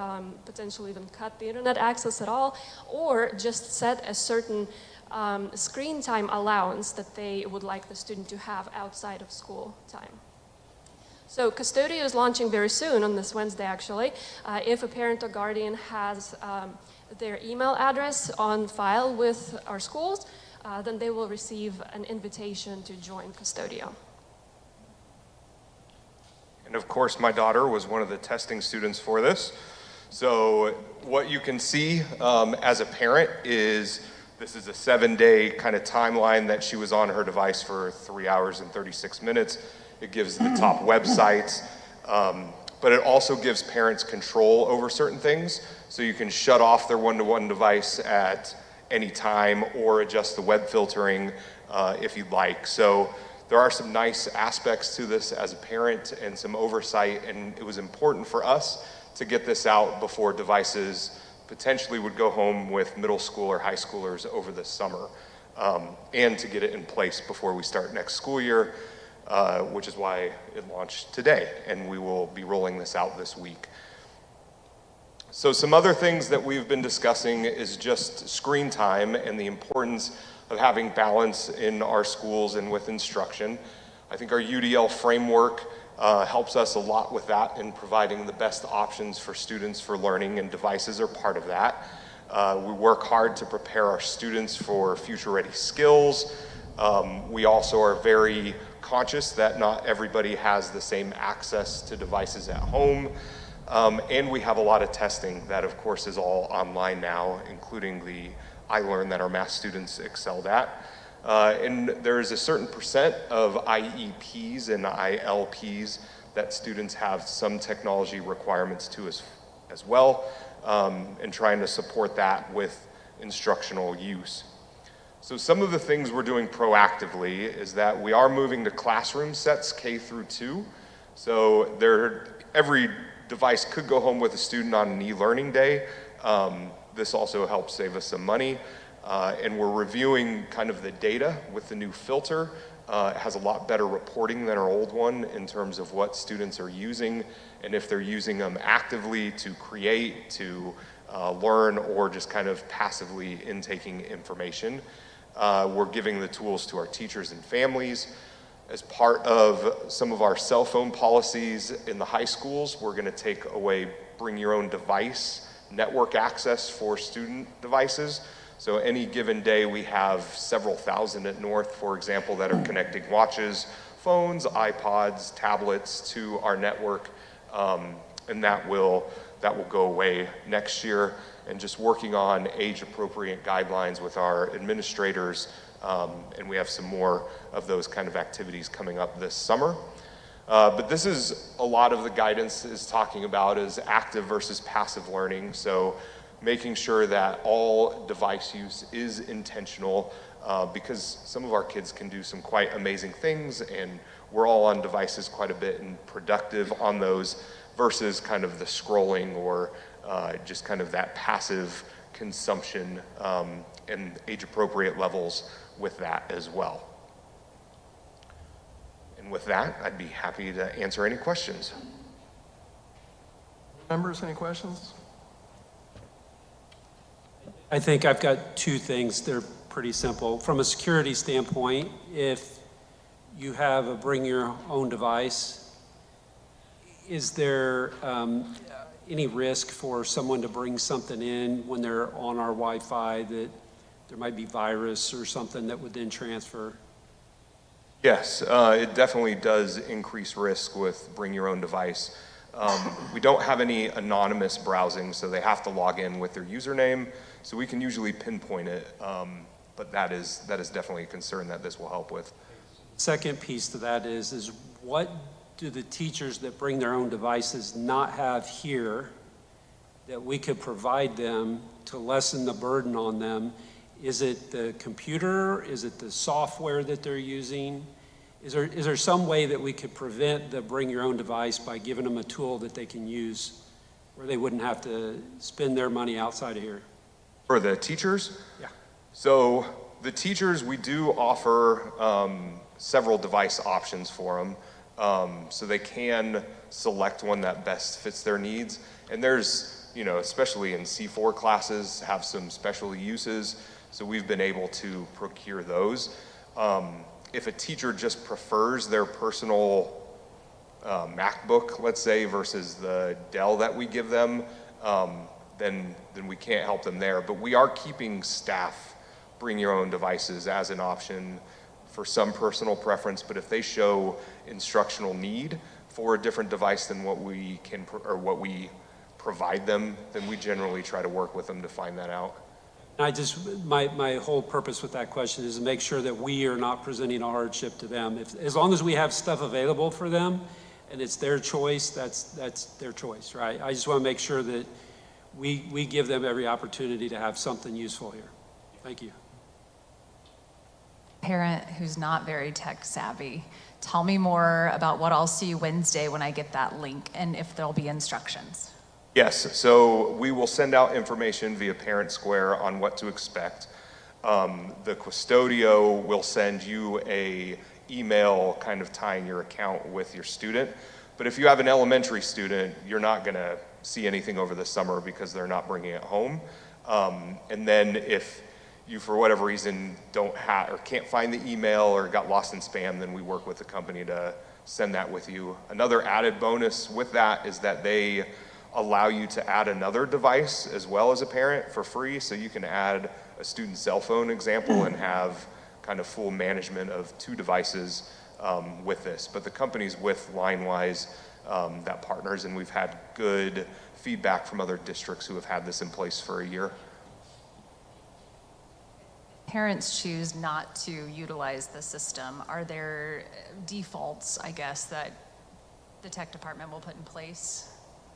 potentially even cut the internet access at all, or just set a certain screen time allowance that they would like the student to have outside of school time. So Custodio is launching very soon, on this Wednesday actually. If a parent or guardian has their email address on file with our schools, then they will receive an invitation to join Custodio. And of course, my daughter was one of the testing students for this. So what you can see as a parent is this is a 7-day kind of timeline that she was on her device for 3 hours and 36 minutes. It gives the top websites, but it also gives parents control over certain things. So you can shut off their one-to-one device at any time or adjust the web filtering if you'd like. So there are some nice aspects to this as a parent and some oversight, and it was important for us to get this out before devices potentially would go home with middle school or high schoolers over the summer, and to get it in place before we start next school year, which is why it launched today, and we will be rolling this out this week. So some other things that we've been discussing is just screen time and the importance of having balance in our schools and with instruction. I think our UDL framework helps us a lot with that in providing the best options for students for learning, and devices are part of that. We work hard to prepare our students for future-ready skills. We also are very conscious that not everybody has the same access to devices at home. And we have a lot of testing that, of course, is all online now, including the iLearn that our math students excelled at. And there is a certain percent of IEPs and ILPs that students have some technology requirements to as well, and trying to support that with instructional use. So some of the things we're doing proactively is that we are moving to classroom sets K through 2. So every device could go home with a student on an e-learning day. This also helps save us some money. And we're reviewing kind of the data with the new filter. It has a lot better reporting than our old one in terms of what students are using and if they're using them actively to create, to learn, or just kind of passively intaking information. We're giving the tools to our teachers and families. As part of some of our cell phone policies in the high schools, we're going to take away bring your own device network access for student devices. So any given day, we have several thousand at North, for example, that are connecting watches, phones, iPods, tablets to our network, and that will go away next year. And just working on age-appropriate guidelines with our administrators, and we have some more of those kind of activities coming up this summer. But this is a lot of the guidance is talking about is active versus passive learning. So making sure that all device use is intentional, because some of our kids can do some quite amazing things, and we're all on devices quite a bit and productive on those versus kind of the scrolling or just kind of that passive consumption, and age-appropriate levels with that as well. And with that, I'd be happy to answer any questions. Members, any questions? I think I've got two things. They're pretty simple. From a security standpoint, if you have a bring your own device, is there any risk for someone to bring something in when they're on our Wi-Fi that there might be virus or something that would then transfer? Yes, it definitely does increase risk with bring your own device. We don't have any anonymous browsing, so they have to log in with their username, so we can usually pinpoint it, but that is definitely a concern that this will help with. Second piece to that is what do the teachers that bring their own devices not have here that we could provide them to lessen the burden on them? Is it the computer? Is it the software that they're using? Is there some way that we could prevent the bring your own device by giving them a tool that they can use where they wouldn't have to spend their money outside of here? For the teachers? Yeah. So the teachers, we do offer several device options for them. So they can select one that best fits their needs. And there's, especially in C4 classes, have some special uses. So we've been able to procure those. If a teacher just prefers their personal MacBook, let's say, versus the Dell that we give them, then we can't help them there. But we are keeping staff bring your own devices as an option for some personal preference. But if they show instructional need for a different device than what we can or what we provide them, then we generally try to work with them to find that out. My whole purpose with that question is to make sure that we are not presenting a hardship to them. As long as we have stuff available for them and it's their choice, that's their choice, right? I just want to make sure that we give them every opportunity to have something useful here. Thank you. Parent who's not very tech savvy, tell me more about what I'll see Wednesday when I get that link and if there'll be instructions. Yes, so we will send out information via Parent Square on what to expect. The Custodio will send you a email kind of tying your account with your student. But if you have an elementary student, you're not going to see anything over the summer because they're not bringing it home. And then if you, for whatever reason, don't have or can't find the email or got lost in spam, then we work with the company to send that with you. Another added bonus with that is that they allow you to add another device as well as a parent for free. So you can add a student's cell phone example and have kind of full management of 2 devices with this. But the company's with LineWise that partners, and we've had good feedback from other districts who have had this in place for a year. Parents choose not to utilize the system. Are there defaults, I guess, that the tech department will put in place?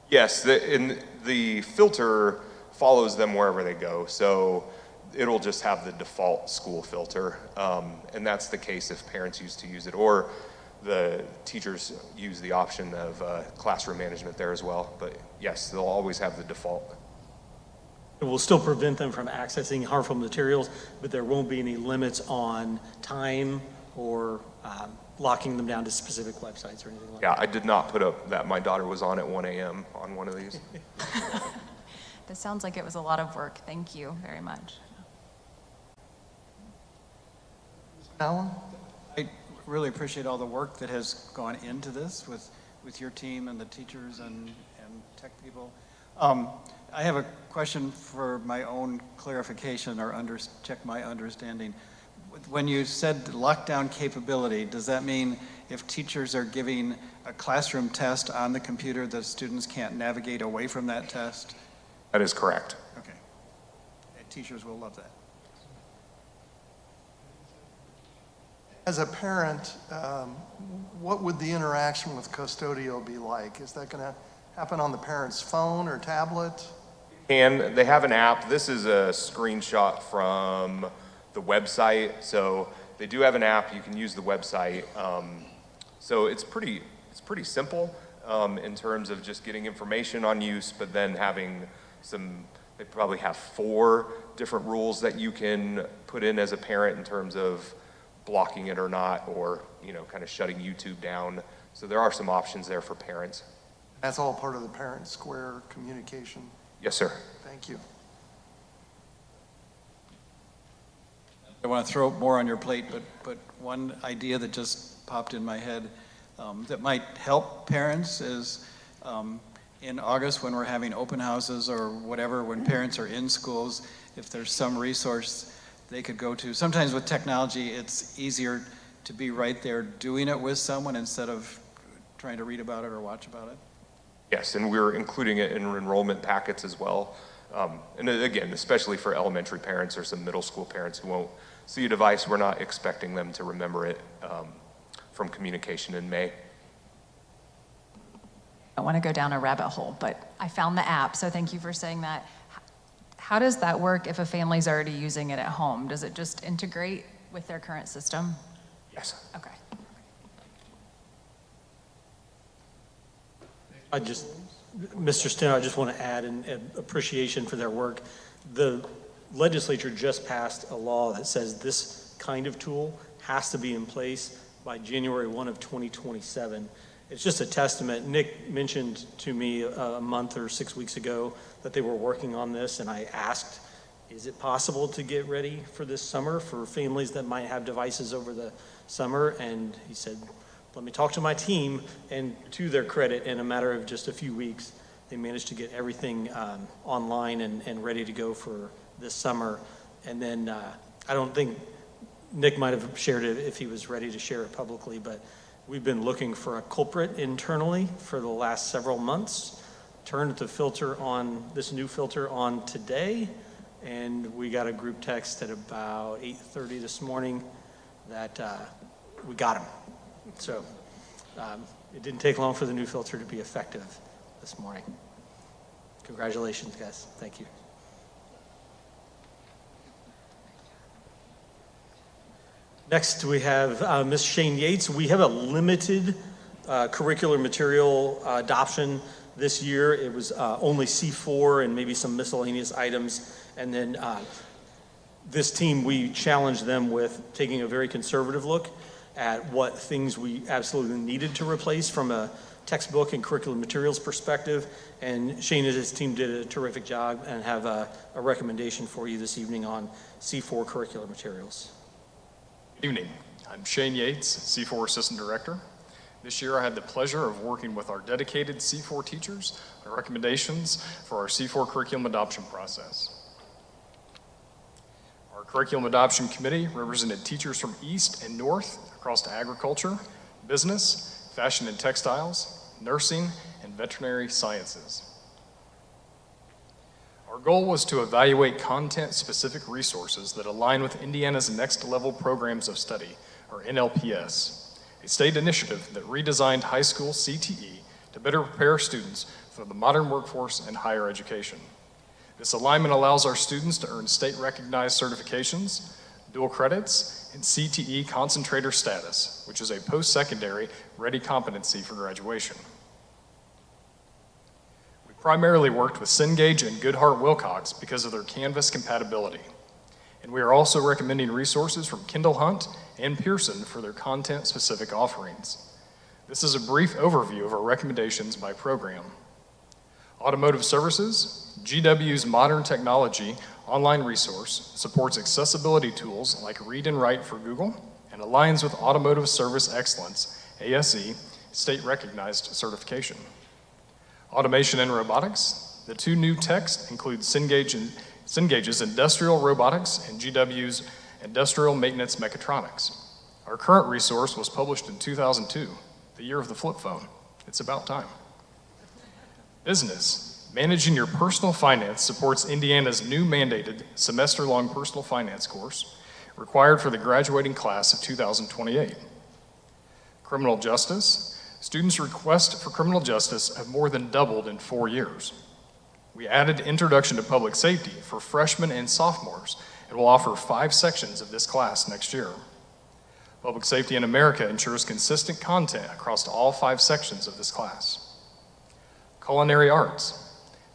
Yes, the filter follows them wherever they go. So it'll just have the default school filter. And that's the case if parents used to use it, or the teachers use the option of classroom management there as well. But yes, they'll always have the default. It will still prevent them from accessing harmful materials, but there won't be any limits on time or locking them down to specific websites or anything like that. Yeah, I did not put up that my daughter was on at 1 a.m. on one of these. This sounds like it was a lot of work. Thank you very much. Alan? I really appreciate all the work that has gone into this with your team and the teachers and tech people. I have a question for my own clarification or check my understanding. When you said lockdown capability, does that mean if teachers are giving a classroom test on the computer, the students can't navigate away from that test? That is correct. Okay. Teachers will love that. As a parent, what would the interaction with Custodio be like? Is that going to happen on the parent's phone or tablet? And they have an app. This is a screenshot from the website. So they do have an app. You can use the website. So it's pretty simple in terms of just getting information on use, but then having they probably have 4 different rules that you can put in as a parent in terms of blocking it or not, or, kind of shutting YouTube down. So there are some options there for parents. That's all part of the Parent Square communication. Yes, sir. Thank you. I want to throw more on your plate, but one idea that just popped in my head that might help parents is in August when we're having open houses or whatever, when parents are in schools, if there's some resource they could go to. Sometimes with technology, it's easier to be right there doing it with someone instead of trying to read about it or watch about it. Yes, and we're including it in enrollment packets as well. And again, especially for elementary parents or some middle school parents who won't see a device, we're not expecting them to remember it from communication in May. I want to go down a rabbit hole, but I found the app, so thank you for saying that. How does that work if a family's already using it at home? Does it just integrate with their current system? Yes. Okay. Mr. Stone, I just want to add an appreciation for their work. The legislature just passed a law that says this kind of tool has to be in place by January 1 of 2027. It's just a testament. Nick mentioned to me a month or 6 weeks ago that they were working on this, and I asked, is it possible to get ready for this summer for families that might have devices over the summer? And he said, let me talk to my team. And to their credit, in a matter of just a few weeks, they managed to get everything online and ready to go for this summer. And then I don't think Nick might have shared it if he was ready to share it publicly, but we've been looking for a culprit internally for the last several months. Turned this new filter on today, and we got a group text at about 8:30 this morning that we got him. So it didn't take long for the new filter to be effective this morning. Congratulations, guys. Thank you. Next, we have Ms. Shane Yates. We have a limited curricular material adoption this year. It was only C4 and maybe some miscellaneous items. And then this team, we challenged them with taking a very conservative look at what things we absolutely needed to replace from a textbook and curriculum materials perspective. And Shane and his team did a terrific job and have a recommendation for you this evening on C4 curricular materials. Good evening. I'm Shane Yates, C4 Assistant Director. This year I had the pleasure of working with our dedicated C4 teachers on recommendations for our C4 curriculum adoption process. Our curriculum adoption committee represented teachers from East and North across agriculture, business, fashion and textiles, nursing, and veterinary sciences. Our goal was to evaluate content-specific resources that align with Indiana's Next Level Programs of Study, or NLPS, a state initiative that redesigned high school CTE to better prepare students for the modern workforce and higher education. This alignment allows our students to earn state-recognized certifications, dual credits, and CTE concentrator status, which is a post-secondary ready competency for graduation. Primarily worked with Cengage and Goodhart Wilcox because of their Canvas compatibility. And we are also recommending resources from Kendall Hunt and Pearson for their content-specific offerings. This is a brief overview of our recommendations by program. Automotive Services, GW's modern technology online resource, supports accessibility tools like Read and Write for Google and aligns with Automotive Service Excellence, ASE, state-recognized certification. Automation and Robotics, The two new techs include Cengage's Industrial Robotics and GW's Industrial Maintenance Mechatronics. Our current resource was published in 2002, the year of the flip phone. It's about time. Business. Managing Your Personal Finance supports Indiana's new mandated semester-long personal finance course required for the graduating class of 2028. Criminal justice. Students' requests for criminal justice have more than doubled in 4 years. We added Introduction to Public Safety for freshmen and sophomores and will offer 5 sections of this class next year. Public Safety in America ensures consistent content across all 5 sections of this class. Culinary Arts.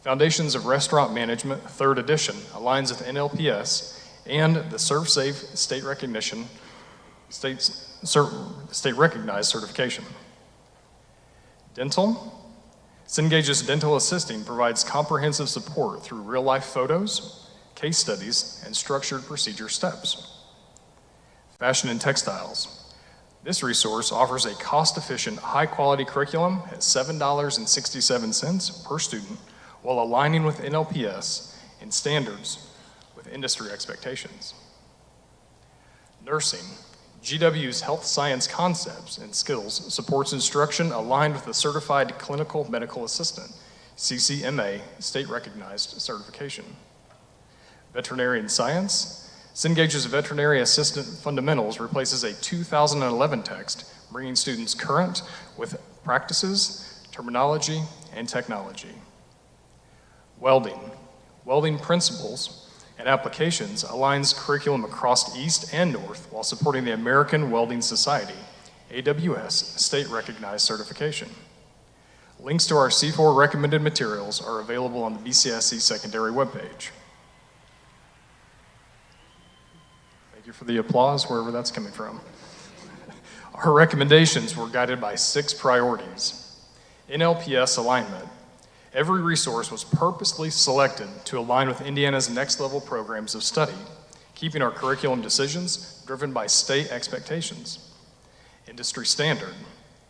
Foundations of Restaurant Management, 3rd edition, aligns with NLPS and the ServSafe state recognized certification. Dental. Cengage's Dental Assisting provides comprehensive support through real-life photos, case studies, and structured procedure steps. Fashion and Textiles. This resource offers a cost-efficient, high-quality curriculum at $7.67 per student while aligning with NLPS and standards with industry expectations. Nursing. GW's Health Science Concepts and Skills supports instruction aligned with the Certified Clinical Medical Assistant, CCMA, state-recognized certification. Veterinarian Science. Cengage's Veterinary Assistant Fundamentals replaces a 2011 text, bringing students current with practices, terminology, and technology. Welding. Welding Principles and Applications aligns curriculum across East and North while supporting the American Welding Society, AWS, state-recognized certification. Links to our C4 recommended materials are available on the BCSC secondary webpage. Thank you for the applause, wherever that's coming from. Our recommendations were guided by 6 priorities. NLPS alignment. Every resource was purposely selected to align with Indiana's next level programs of study, keeping our curriculum decisions driven by state expectations. Industry standard.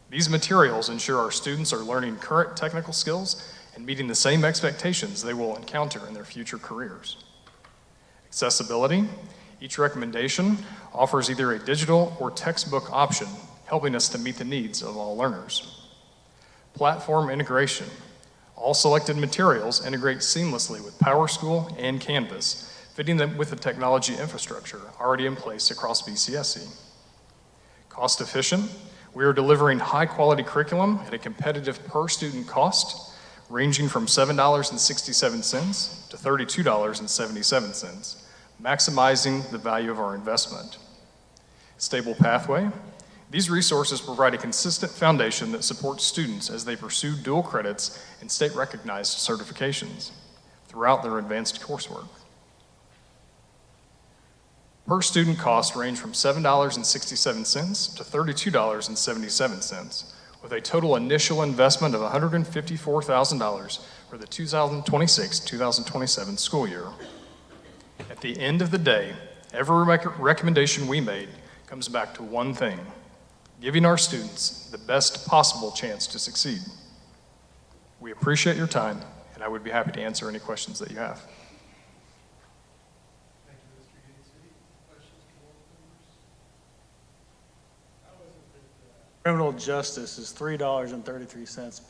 These materials ensure our students are learning current technical skills and meeting the same expectations they will encounter in their future careers. Accessibility. Each recommendation offers either a digital or textbook option, helping us to meet the needs of all learners. Platform integration. All selected materials integrate seamlessly with PowerSchool and Canvas, fitting them with the technology infrastructure already in place across BCSC. Cost efficient. We are delivering high quality curriculum at a competitive per student cost, ranging from $7.67 to $32.77, maximizing the value of our investment. Stable pathway. These resources provide a consistent foundation that supports students as they pursue dual credits and state-recognized certifications throughout their advanced coursework. Per student costs range from $7.67 to $32.77, with a total initial investment of $154,000 for the 2026-2027 school year. At the end of the day, every recommendation we made comes back to one thing: giving our students the best possible chance to succeed. We appreciate your time, and I would be happy to answer any questions that you have. Criminal justice is $3.33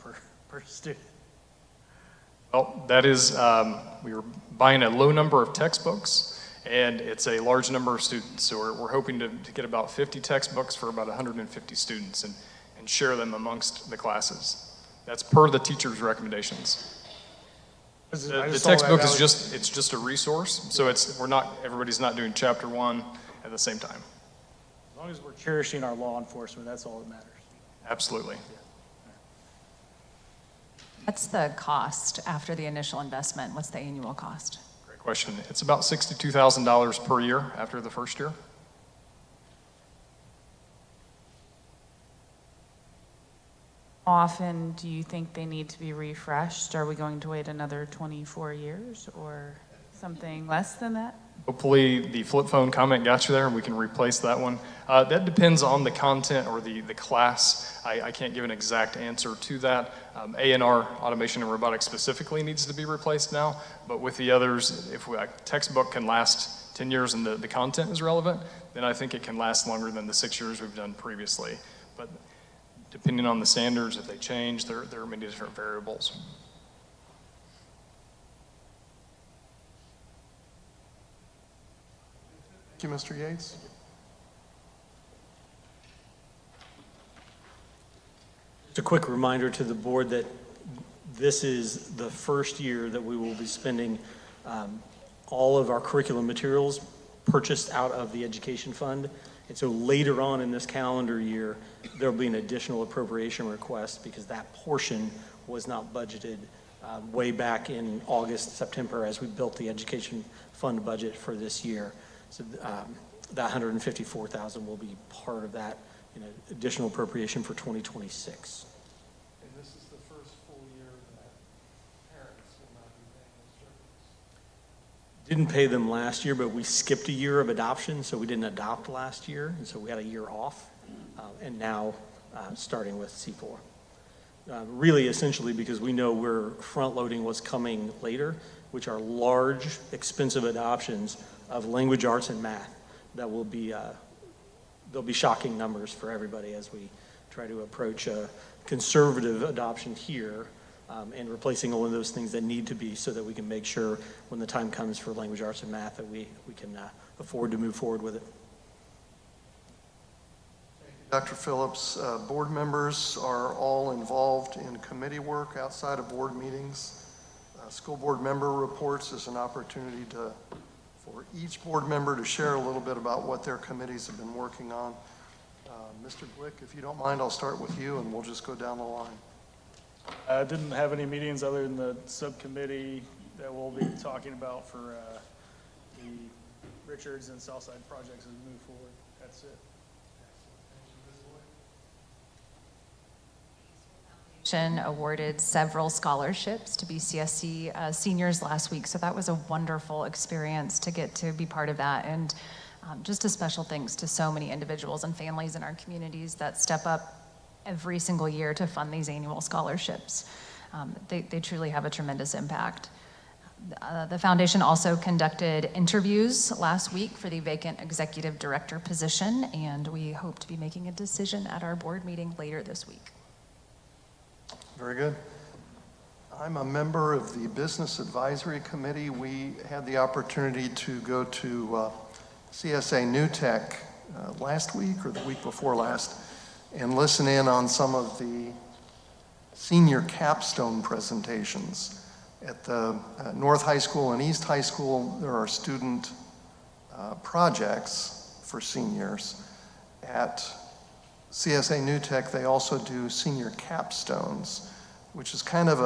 per student. Well, that is, we were buying a low number of textbooks, and it's a large number of students. So we're hoping to get about 50 textbooks for about 150 students and share them amongst the classes. That's per the teacher's recommendations. The textbook is just a resource, so everybody's not doing chapter 1 at the same time. As long as we're cherishing our law enforcement, that's all that matters. Absolutely. What's the cost after the initial investment? What's the annual cost? Great question. It's about $62,000 per year after the first year. How often do you think they need to be refreshed? Are we going to wait another 24 years or? Something less than that? Hopefully the flip phone comment got you there and we can replace that one. That depends on the content or the class. I can't give an exact answer to that. A&R, automation and robotics specifically, needs to be replaced now, but with the others, if a textbook can last 10 years and the content is relevant, then I think it can last longer than the 6 years we've done previously. But depending on the standards, if they change, there are many different variables. Thank you, Mr. Yates. Just a quick reminder to the board that this is the first year that we will be spending all of our curriculum materials purchased out of the education fund. And so later on in this calendar year, there'll be an additional appropriation request because that portion was not budgeted way back in August, September, as we built the education fund budget for this year. So that $154,000 will be part of that additional appropriation for 2026. And this is the first full year that parents will not be paying those services. Didn't pay them last year, but we skipped a year of adoption, so we didn't adopt last year, and so we had a year off, and now starting with C4. Really, essentially, because we know we're front-loading what's coming later, which are large, expensive adoptions of language arts and math that will be, there'll be shocking numbers for everybody as we try to approach a conservative adoption here and replacing all of those things that need to be so that we can make sure when the time comes for language arts and math that we can afford to move forward with it. Dr. Phillips, board members are all involved in committee work outside of board meetings. School board member reports is an opportunity for each board member to share a little bit about what their committees have been working on. Mr. Glick, if you don't mind, I'll start with you and we'll just go down the line. I didn't have any meetings other than the subcommittee that we'll be talking about for the Richards and Southside projects as we move forward. That's it. Awarded several scholarships to BCSC seniors last week, so that was a wonderful experience to get to be part of that, and just a special thanks to so many individuals and families in our communities that step up every single year to fund these annual scholarships. They truly have a tremendous impact. The foundation also conducted interviews last week for the vacant executive director position, and we hope to be making a decision at our board meeting later this week. Very good. I'm a member of the Business Advisory Committee. We had the opportunity to go to CSA New Tech last week or the week before last and listen in on some of the senior capstone presentations. At the North High School and East High School, there are student projects for seniors. At CSA New Tech, they also do senior capstones, which is kind of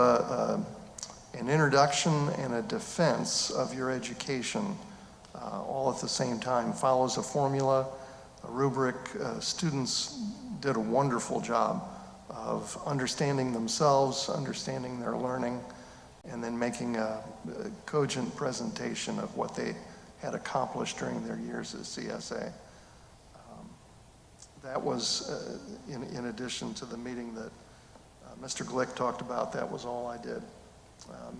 an introduction and a defense of your education all at the same time. Follows a formula, a rubric. Students did a wonderful job of understanding themselves, understanding their learning, and then making a cogent presentation of what they had accomplished during their years at CSA. That was, in addition to the meeting that Mr. Glick talked about, that was all I did.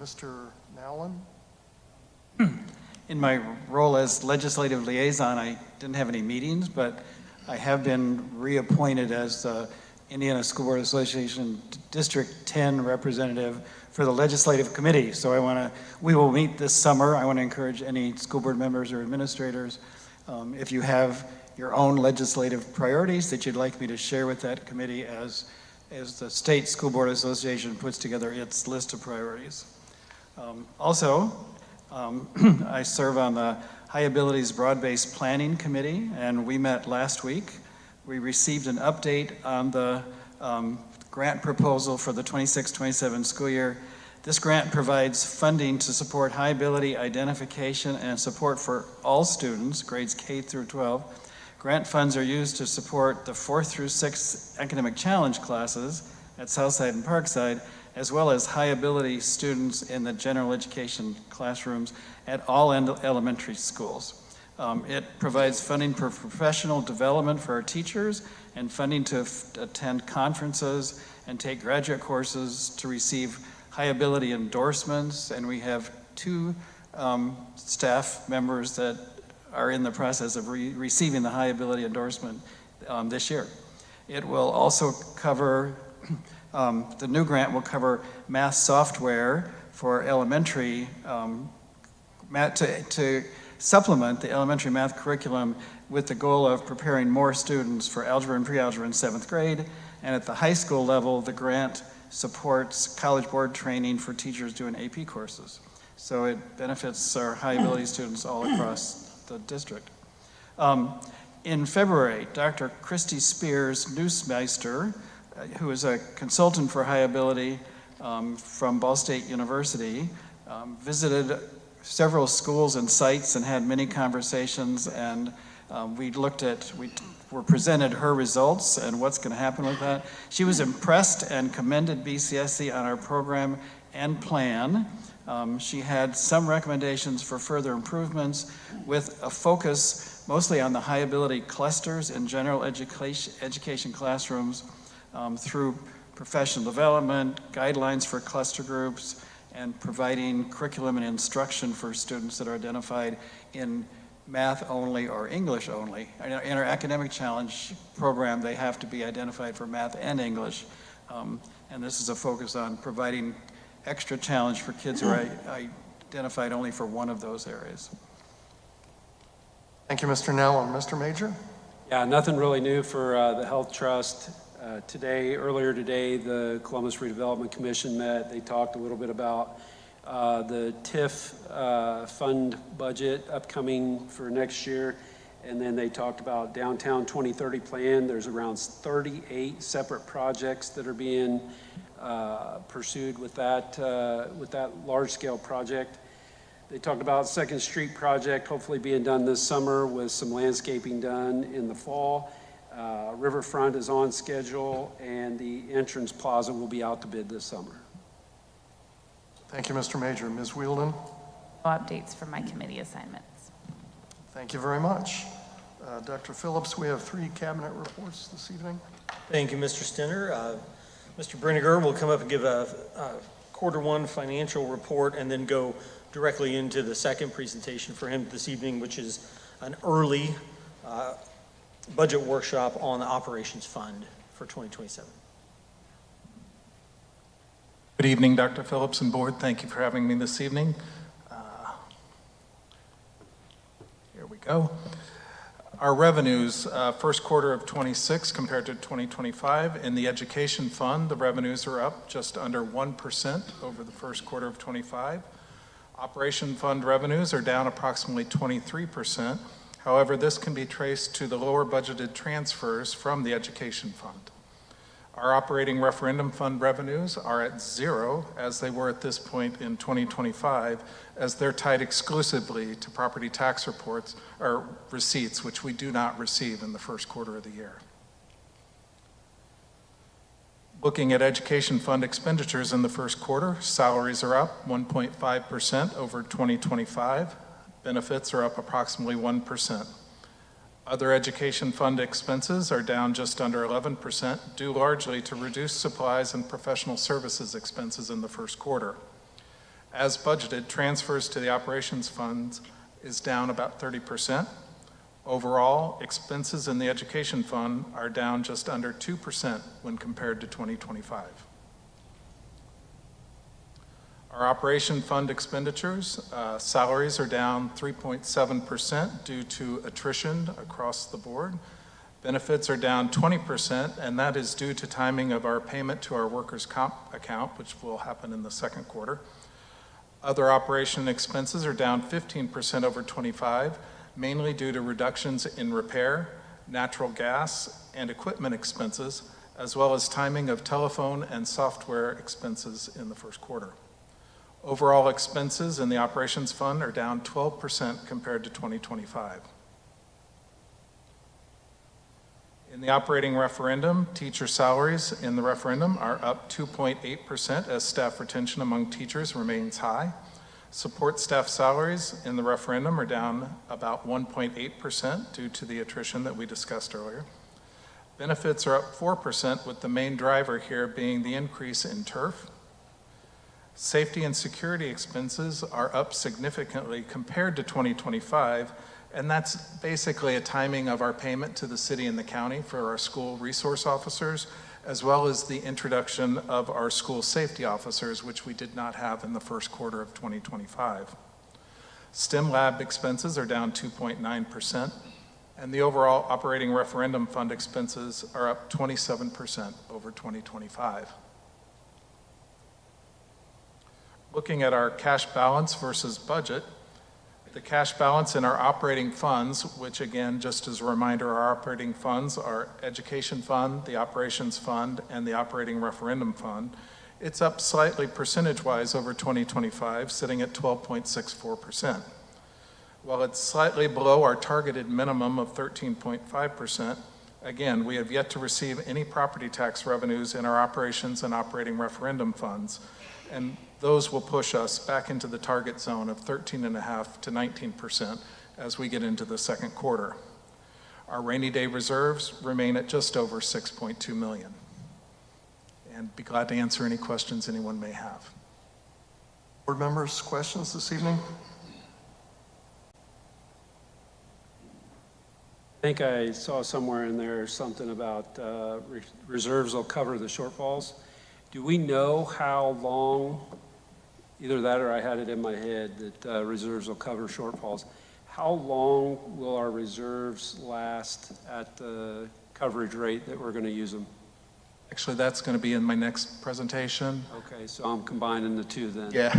Mr. Nowlin? In my role as legislative liaison, I didn't have any meetings, but I have been reappointed as the Indiana School Board Association District 10 representative for the legislative committee. So we will meet this summer. I want to encourage any school board members or administrators, if you have your own legislative priorities that you'd like me to share with that committee as the State School Board Association puts together its list of priorities. I serve on the High Abilities Broad-Based Planning Committee, and we met last week. We received an update on the grant proposal for the 26-27 school year. This grant provides funding to support high ability identification and support for all students, grades K through 12. Grant funds are used to support the 4th through 6th academic challenge classes at Southside and Parkside, as well as high ability students in the general education classrooms at all elementary schools. It provides funding for professional development for our teachers and funding to attend conferences and take graduate courses to receive high ability endorsements. And we have 2 staff members that are in the process of receiving the high ability endorsement this year. It will also cover, the new grant will cover math software for elementary, to supplement the elementary math curriculum with the goal of preparing more students for algebra and pre-algebra in 7th grade. And at the high school level, the grant supports College Board training for teachers doing AP courses. So it benefits our high ability students all across the district. In February, Dr. Christy Spears Neusmeister, who is a consultant for high ability from Ball State University, visited several schools and sites and had many conversations, and we were presented her results and what's going to happen with that. She was impressed and commended BCSC on our program and plan. She had some recommendations for further improvements with a focus mostly on the high ability clusters in general education classrooms through professional development, guidelines for cluster groups, and providing curriculum and instruction for students that are identified in math only or English only. In our academic challenge program, they have to be identified for math and English. And this is a focus on providing extra challenge for kids who are identified only for one of those areas. Thank you, Mr. Nellen. Mr. Major? Yeah, nothing really new for the Health Trust. Earlier today, the Columbus Redevelopment Commission met. They talked a little bit about the TIF fund budget upcoming for next year. And then they talked about Downtown 2030 plan. There's around 38 separate projects that are being pursued with that large-scale project. They talked about Second Street project hopefully being done this summer with some landscaping done in the fall. Riverfront is on schedule, and the entrance plaza will be out to bid this summer. Thank you, Mr. Major. Ms. Wheeldon? No updates from my committee assignments. Thank you very much. Dr. Phillips, we have 3 cabinet reports this evening. Thank you, Mr. Stinner. Mr. Brinegar will come up and give a Q1 financial report and then go directly into the second presentation for him this evening, which is an early budget workshop on the operations fund for 2027. Good evening, Dr. Phillips and board. Thank you for having me this evening. Here we go. Our revenues, first quarter of 26 compared to 2025. In the education fund, the revenues are up just under 1% over the first quarter of 25. Operation fund revenues are down approximately 23%. However, this can be traced to the lower budgeted transfers from the education fund. Our operating referendum fund revenues are at 0, as they were at this point in 2025, as they're tied exclusively to property tax reports or receipts, which we do not receive in the first quarter of the year. Looking at education fund expenditures in the first quarter, salaries are up 1.5% over 2025. Benefits are up approximately 1%. Other education fund expenses are down just under 11%, due largely to reduced supplies and professional services expenses in the first quarter. As budgeted, transfers to the operations funds is down about 30%. Overall, expenses in the education fund are down just under 2% when compared to 2025. Our operation fund expenditures, salaries are down 3.7% due to attrition across the board. Benefits are down 20%, and that is due to timing of our payment to our workers' comp account, which will happen in the second quarter. Other operation expenses are down 15% over 25, mainly due to reductions in repair, natural gas, and equipment expenses, as well as timing of telephone and software expenses in the first quarter. Overall expenses in the operations fund are down 12% compared to 2025. In the operating referendum, teacher salaries in the referendum are up 2.8% as staff retention among teachers remains high. Support staff salaries in the referendum are down about 1.8% due to the attrition that we discussed earlier. Benefits are up 4%, with the main driver here being the increase in turf. Safety and security expenses are up significantly compared to 2025, and that's basically a timing of our payment to the city and the county for our school resource officers, as well as the introduction of our school safety officers, which we did not have in the first quarter of 2025. STEM lab expenses are down 2.9%, and the overall operating referendum fund expenses are up 27% over 2025. Looking at our cash balance versus budget, the cash balance in our operating funds, which again, just as a reminder, our operating funds are education fund, the operations fund, and the operating referendum fund. It's up slightly percentage-wise over 2025, sitting at 12.64%. While it's slightly below our targeted minimum of 13.5%, again, we have yet to receive any property tax revenues in our operations and operating referendum funds, and those will push us back into the target zone of 13.5% to 19% as we get into the second quarter. Our rainy day reserves remain at just over $6.2 million. And be glad to answer any questions anyone may have. Board members, questions this evening? I think I saw somewhere in there something about reserves will cover the shortfalls. Do we know how long, either that or I had it in my head, that reserves will cover shortfalls? How long will our reserves last at the coverage rate that we're going to use them? Actually, that's going to be in my next presentation. Okay, so I'm combining the two then. Yeah.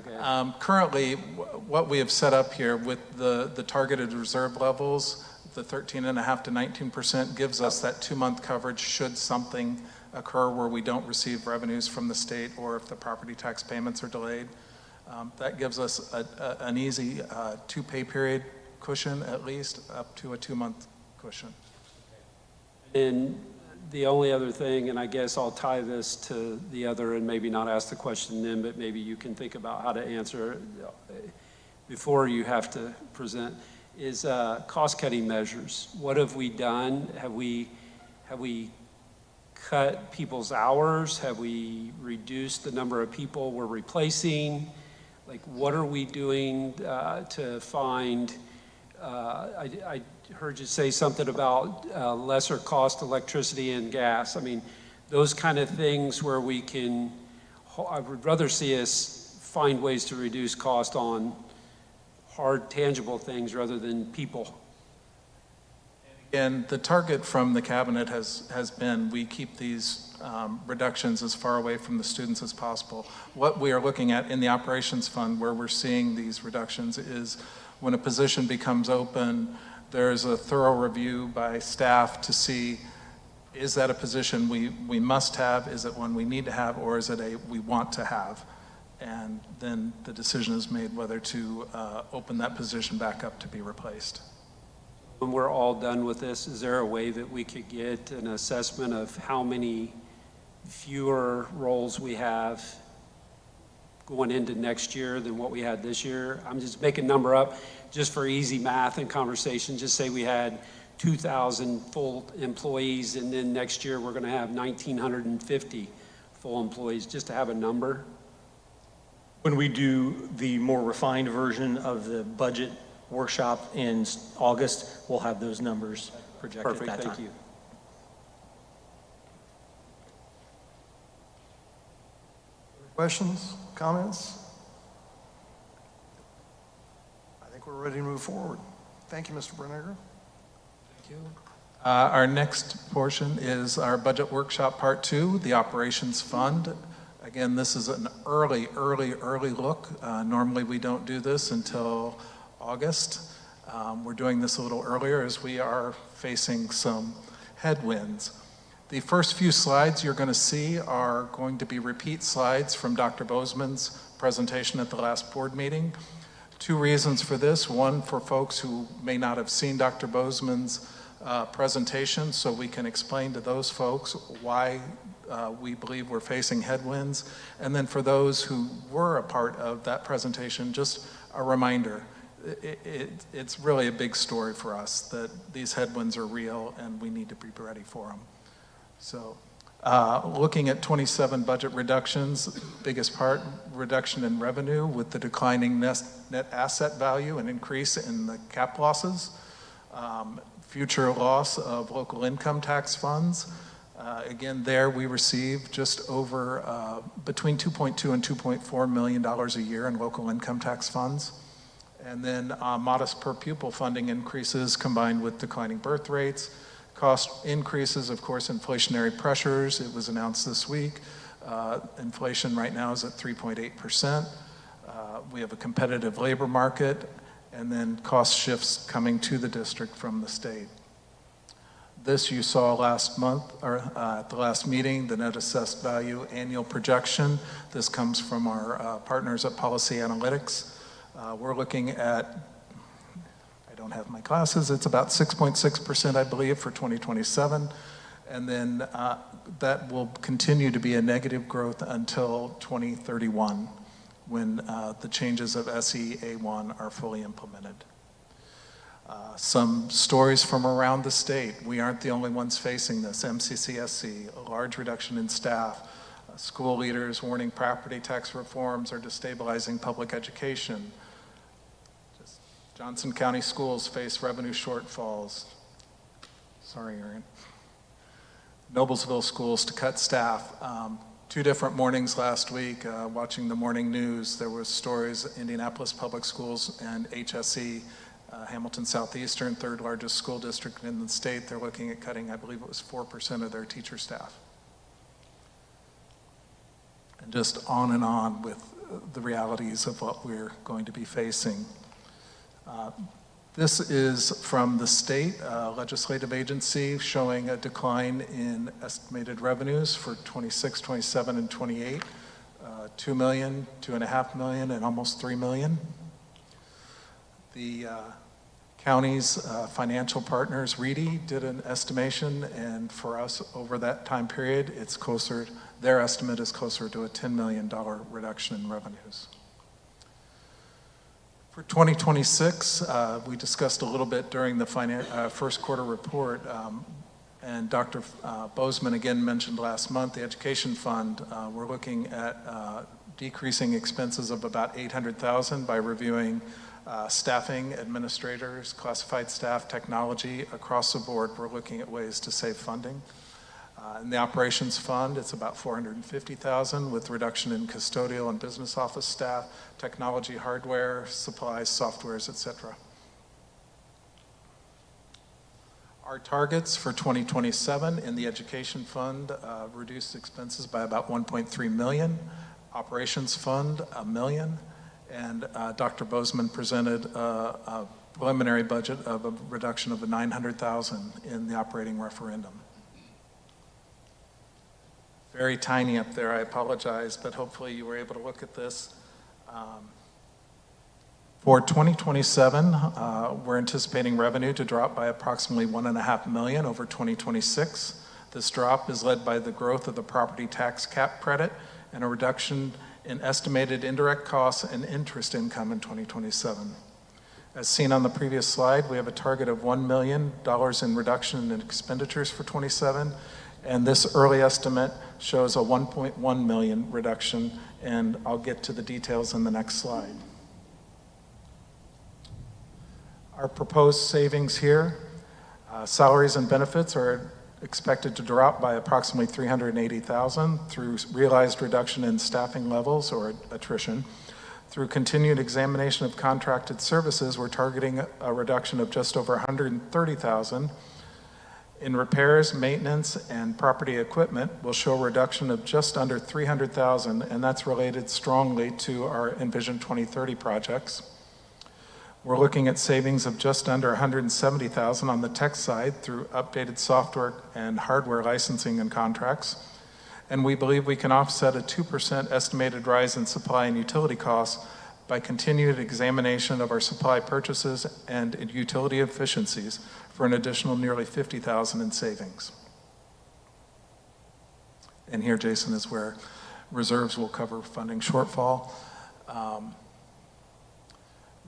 Okay. Currently, what we have set up here with the targeted reserve levels, the 13.5% to 19% gives us that 2-month coverage should something occur where we don't receive revenues from the state or if the property tax payments are delayed. That gives us an easy 2-pay period cushion, at least up to a 2-month cushion. And the only other thing, and I guess I'll tie this to the other and maybe not ask the question then, but maybe you can think about how to answer before you have to present, is cost-cutting measures. What have we done? Have we cut people's hours? Have we reduced the number of people we're replacing? Like, what are we doing to find, I heard you say something about lesser cost electricity and gas. I mean, those kind of things where we can, I would rather see us find ways to reduce cost on hard, tangible things rather than people. And the target from the cabinet has been we keep these reductions as far away from the students as possible. What we are looking at in the operations fund where we're seeing these reductions is when a position becomes open, there's a thorough review by staff to see, is that a position we must have, is it one we need to have, or is it a we want to have? And then the decision is made whether to open that position back up to be replaced. When we're all done with this, is there a way that we could get an assessment of how many fewer roles we have going into next year than what we had this year? I'm just making a number up just for easy math and conversation. Just say we had 2,000 full employees and then next year we're going to have 1,950 full employees, just to have a number. When we do the more refined version of the budget workshop in August, we'll have those numbers projected at that time. Perfect, thank you. Questions, comments? I think we're ready to move forward. Thank you, Mr. Brinegar. Thank you. Our next portion is our budget workshop part 2, the operations fund. Again, this is an early look. Normally we don't do this until August. We're doing this a little earlier as we are facing some headwinds. The first few slides you're going to see are going to be repeat slides from Dr. Bozeman's presentation at the last board meeting. 2 reasons for this. One, for folks who may not have seen Dr. Bozeman's presentation so we can explain to those folks why we believe we're facing headwinds. And then for those who were a part of that presentation, just a reminder, it's really a big story for us that these headwinds are real and we need to be ready for them. So looking at 27 budget reductions, biggest part, reduction in revenue with the declining net asset value and increase in the cap losses, future loss of local income tax funds. Again, there we receive just over between $2.2 and $2.4 million a year in local income tax funds. And then modest per pupil funding increases combined with declining birth rates. Cost increases, of course, inflationary pressures. It was announced this week. Inflation right now is at 3.8%. We have a competitive labor market, and then cost shifts coming to the district from the state. This you saw last month, or at the last meeting, the net assessed value annual projection. This comes from our partners at Policy Analytics. We're looking at, I don't have my glasses, it's about 6.6%, I believe, for 2027. And then that will continue to be a negative growth until 2031, when the changes of SEA1 are fully implemented. Some stories from around the state. We aren't the only ones facing this. MCCSC, a large reduction in staff. School leaders warning property tax reforms are destabilizing public education. Johnson County schools face revenue shortfalls. Sorry, Erin. Noblesville schools to cut staff. 2 different mornings last week, watching the morning news, there were stories, Indianapolis Public Schools and HSE, Hamilton Southeastern, 3rd largest school district in the state. They're looking at cutting, I believe it was 4% of their teacher staff. And just on with the realities of what we're going to be facing. This is from the state legislative agency showing a decline in estimated revenues for 26, 27, and 28. 2 million, 2.5 million, and almost 3 million. The county's financial partners, Reedy, did an estimation, and for us over that time period, it's closer, their estimate is closer to a $10 million reduction in revenues. For 2026, we discussed a little bit during the first quarter report, and Dr. Bozeman again mentioned last month, the education fund, we're looking at decreasing expenses of about $800,000 by reviewing staffing, administrators, classified staff, technology, across the board. We're looking at ways to save funding. In the operations fund, it's about $450,000 with reduction in custodial and business office staff, technology, hardware, supplies, softwares, etc. Our targets for 2027 in the education fund reduced expenses by about 1.3 million, operations fund $1 million, and Dr. Bozeman presented a preliminary budget of a reduction of $900,000 in the operating referendum. Very tiny up there, I apologize, but hopefully you were able to look at this. For 2027, we're anticipating revenue to drop by approximately $1.5 million over 2026. This drop is led by the growth of the property tax cap credit and a reduction in estimated indirect costs and interest income in 2027. As seen on the previous slide, we have a target of $1 million in reduction in expenditures for 27, and this early estimate shows a 1.1 million reduction, and I'll get to the details in the next slide. Our proposed savings here, salaries and benefits are expected to drop by approximately $380,000 through realized reduction in staffing levels or attrition. Through continued examination of contracted services, we're targeting a reduction of just over $130,000. In repairs, maintenance, and property equipment, we'll show a reduction of just under $300,000, and that's related strongly to our Envision 2030 projects. We're looking at savings of just under $170,000 on the tech side through updated software and hardware licensing and contracts. And we believe we can offset a 2% estimated rise in supply and utility costs by continued examination of our supply purchases and utility efficiencies for an additional nearly $50,000 in savings. And here, Jason, is where reserves will cover funding shortfall.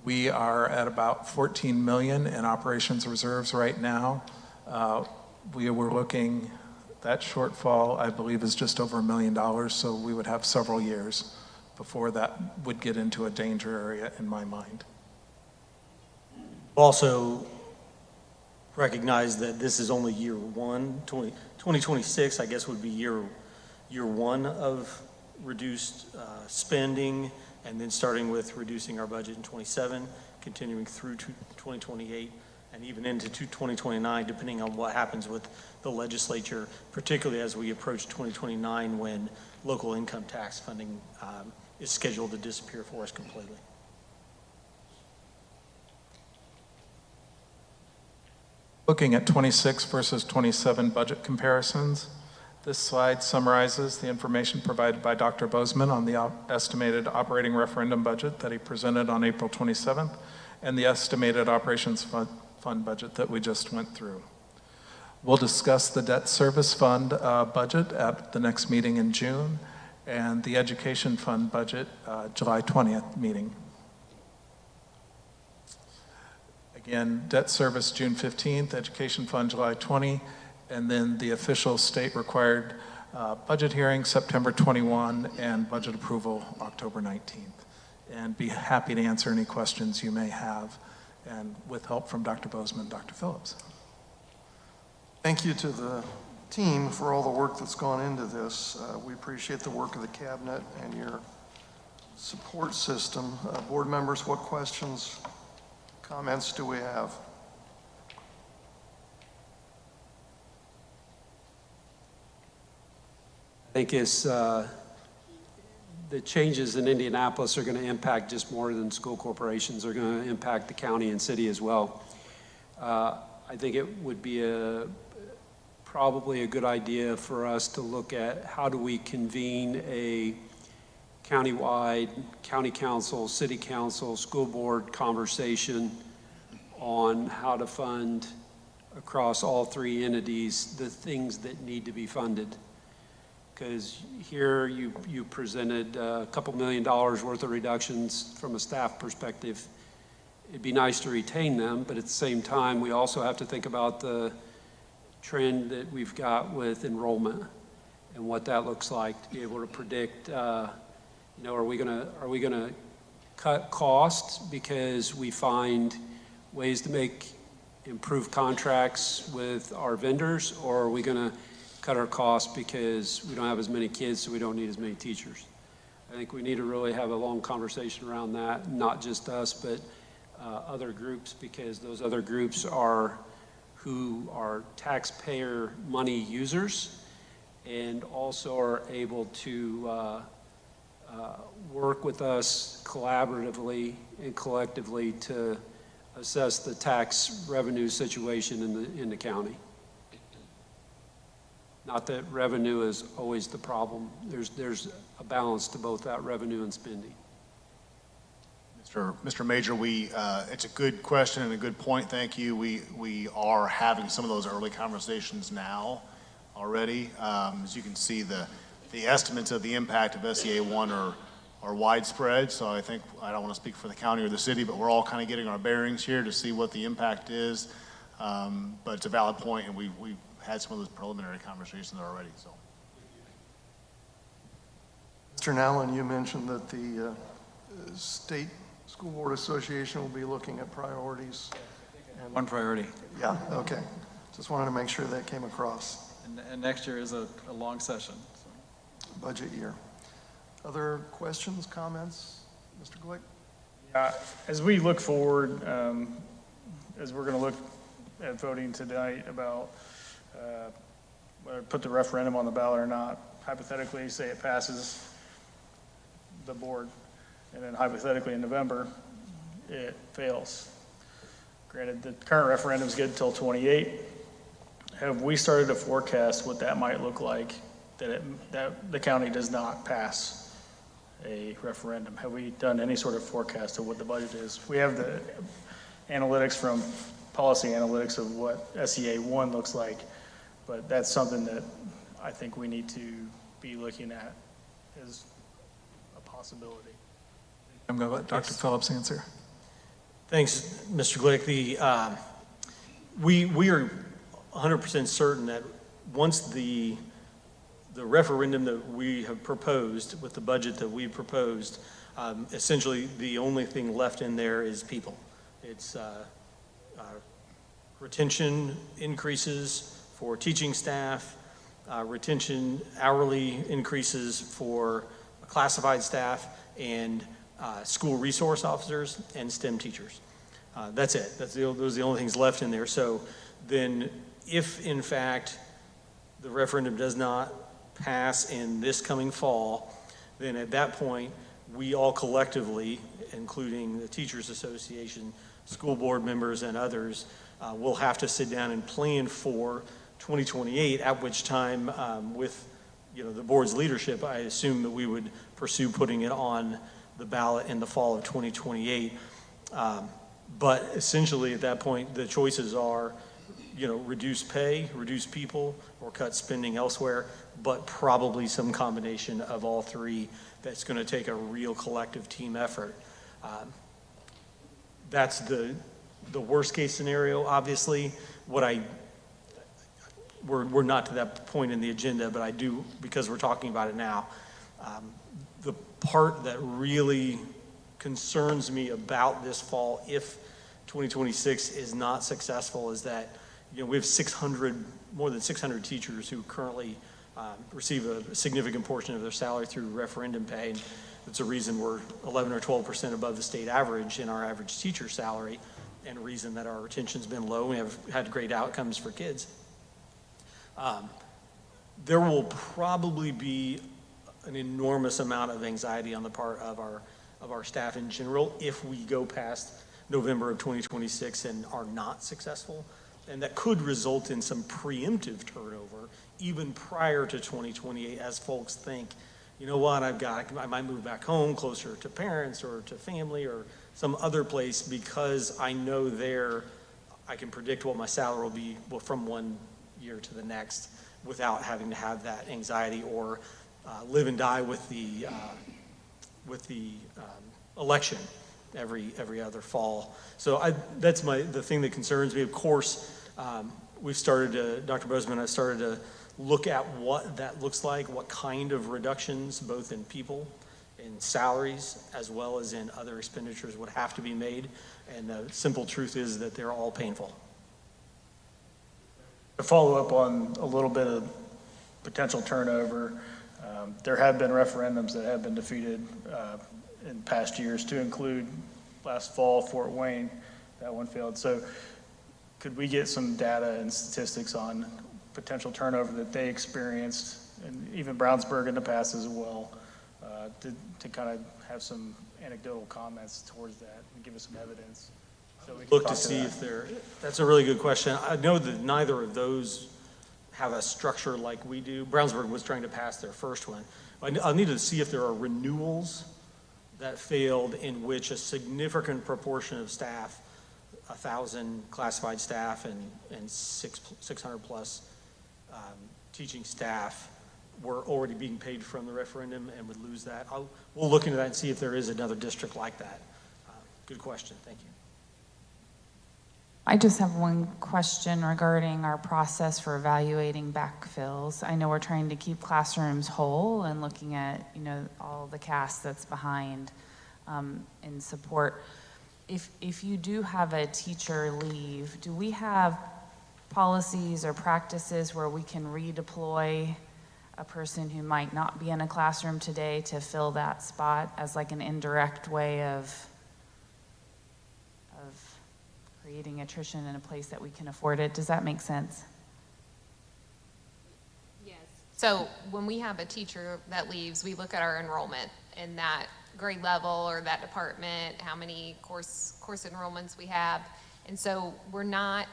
We are at about 14 million in operations reserves right now. We were looking, that shortfall, I believe, is just over $1 million, so we would have several years before that would get into a danger area in my mind. Also recognize that this is only year one. 2026, I guess, would be year one of reduced spending, and then starting with reducing our budget in 27, continuing through to 2028, and even into 2029, depending on what happens with the legislature, particularly as we approach 2029 when local income tax funding is scheduled to disappear for us completely. Looking at 26 versus 27 budget comparisons, this slide summarizes the information provided by Dr. Bozeman on the estimated operating referendum budget that he presented on April 27th and the estimated operations fund budget that we just went through. We'll discuss the debt service fund budget at the next meeting in June and the education fund budget July 20th meeting. Again, debt service June 15th, education fund July 20, and then the official state required budget hearing September 21 and budget approval October 19th. And be happy to answer any questions you may have, and with help from Dr. Bozeman and Dr. Phillips. Thank you to the team for all the work that's gone into this. We appreciate the work of the cabinet and your support system. Board members, what questions, comments do we have? I think it's, the changes in Indianapolis are going to impact just more than school corporations. They're going to impact the county and city as well. I think it would be probably a good idea for us to look at how do we convene a countywide, county council, city council, school board conversation on how to fund across all three entities the things that need to be funded. Because here you presented a couple $1 million worth of reductions from a staff perspective. It'd be nice to retain them, but at the same time, we also have to think about the trend that we've got with enrollment and what that looks like to be able to predict, you know, are we gonna cut costs because we find ways to improve contracts with our vendors, or are we gonna cut our costs because we don't have as many kids, so we don't need as many teachers? I think we need to really have a long conversation around that, not just us, but other groups, because those other groups are who are taxpayer money users and also are able to work with us collaboratively and collectively to assess the tax revenue situation in the county. Not that revenue is always the problem. There's a balance to both that revenue and spending. Mr. Major, it's a good question and a good point. Thank you. We are having some of those early conversations now already. As you can see, the estimates of the impact of SEA 1 are widespread. So I think, I don't want to speak for the county or the city, but we're all kind of getting our bearings here to see what the impact is. But it's a valid point, and we've had some of those preliminary conversations already. So, Mr. Nallen, you mentioned that the State School Board Association will be looking at priorities. One priority. Yeah, okay. Just wanted to make sure that came across. And next year is a long session. So. Budget year. Other questions, comments? Mr. Glick? As we look forward, as we're going to look at voting tonight about whether to put the referendum on the ballot or not, hypothetically, say it passes the board, and then hypothetically in November, it fails. Granted, the current referendum is good until 28. Have we started to forecast what that might look like that the county does not pass a referendum? Have we done any sort of forecast of what the budget is? We have the analytics from policy analytics of what SEA 1 looks like, but that's something that I think we need to be looking at as a possibility. I'm going to let Dr. Phillips answer. Thanks, Mr. Glick. We are 100% certain that once the referendum that we have proposed with the budget that we proposed, essentially the only thing left in there is people. It's retention increases for teaching staff, retention hourly increases for classified staff, and school resource officers and STEM teachers. That's it. Those are the only things left in there. So then if in fact the referendum does not pass in this coming fall, then at that point, we all collectively, including the Teachers Association, school board members and others, will have to sit down and plan for 2028, at which time with the board's leadership, I assume that we would pursue putting it on the ballot in the fall of 2028. But essentially at that point, the choices are, reduce pay, reduce people, or cut spending elsewhere, but probably some combination of all three that's going to take a real collective team effort. That's the worst case scenario, obviously. We're not to that point in the agenda, but I do, because we're talking about it now. The part that really concerns me about this fall, if 2026 is not successful, is that we have more than 600 teachers who currently receive a significant portion of their salary through referendum pay. And it's a reason we're 11 or 12% above the state average in our average teacher salary, and a reason that our retention's been low. We have had great outcomes for kids. There will probably be an enormous amount of anxiety on the part of our staff in general if we go past November of 2026 and are not successful. And that could result in some preemptive turnover even prior to 2028, as folks think, you know what, I might move back home closer to parents or to family or some other place because I know there I can predict what my salary will be from one year to the next without having to have that anxiety or live and die with the election every other fall. So that's the thing that concerns me. Of course, we've started to, Dr. Bozeman and I started to look at what that looks like, what kind of reductions, both in people, in salaries, as well as in other expenditures would have to be made. And the simple truth is that they're all painful. To follow up on a little bit of potential turnover, there have been referendums that have been defeated in past years, to include last fall, Fort Wayne. That one failed. So could we get some data and statistics on potential turnover that they experienced, and even Brownsburg in the past as well, to kind of have some anecdotal comments towards that and give us some evidence? So we can Look talk to see that. that's a really good question. I know that neither of those have a structure like we do. Brownsburg was trying to pass their first one. I'll need to see if there are renewals that failed in which a significant proportion of staff, 1,000 classified staff and 600 plus teaching staff were already being paid from the referendum and would lose that. We'll look into that and see if there is another district like that. Good question, thank you. I just have one question regarding our process for evaluating backfills. I know we're trying to keep classrooms whole and looking at, all the cast that's behind in support. If you do have a teacher leave, do we have policies or practices where we can redeploy a person who might not be in a classroom today to fill that spot as like an indirect way of creating attrition in a place that we can afford it? Does that make sense? Yes. So when we have a teacher that leaves, we look at our enrollment in that grade level or that department, how many course enrollments we have. And so we're not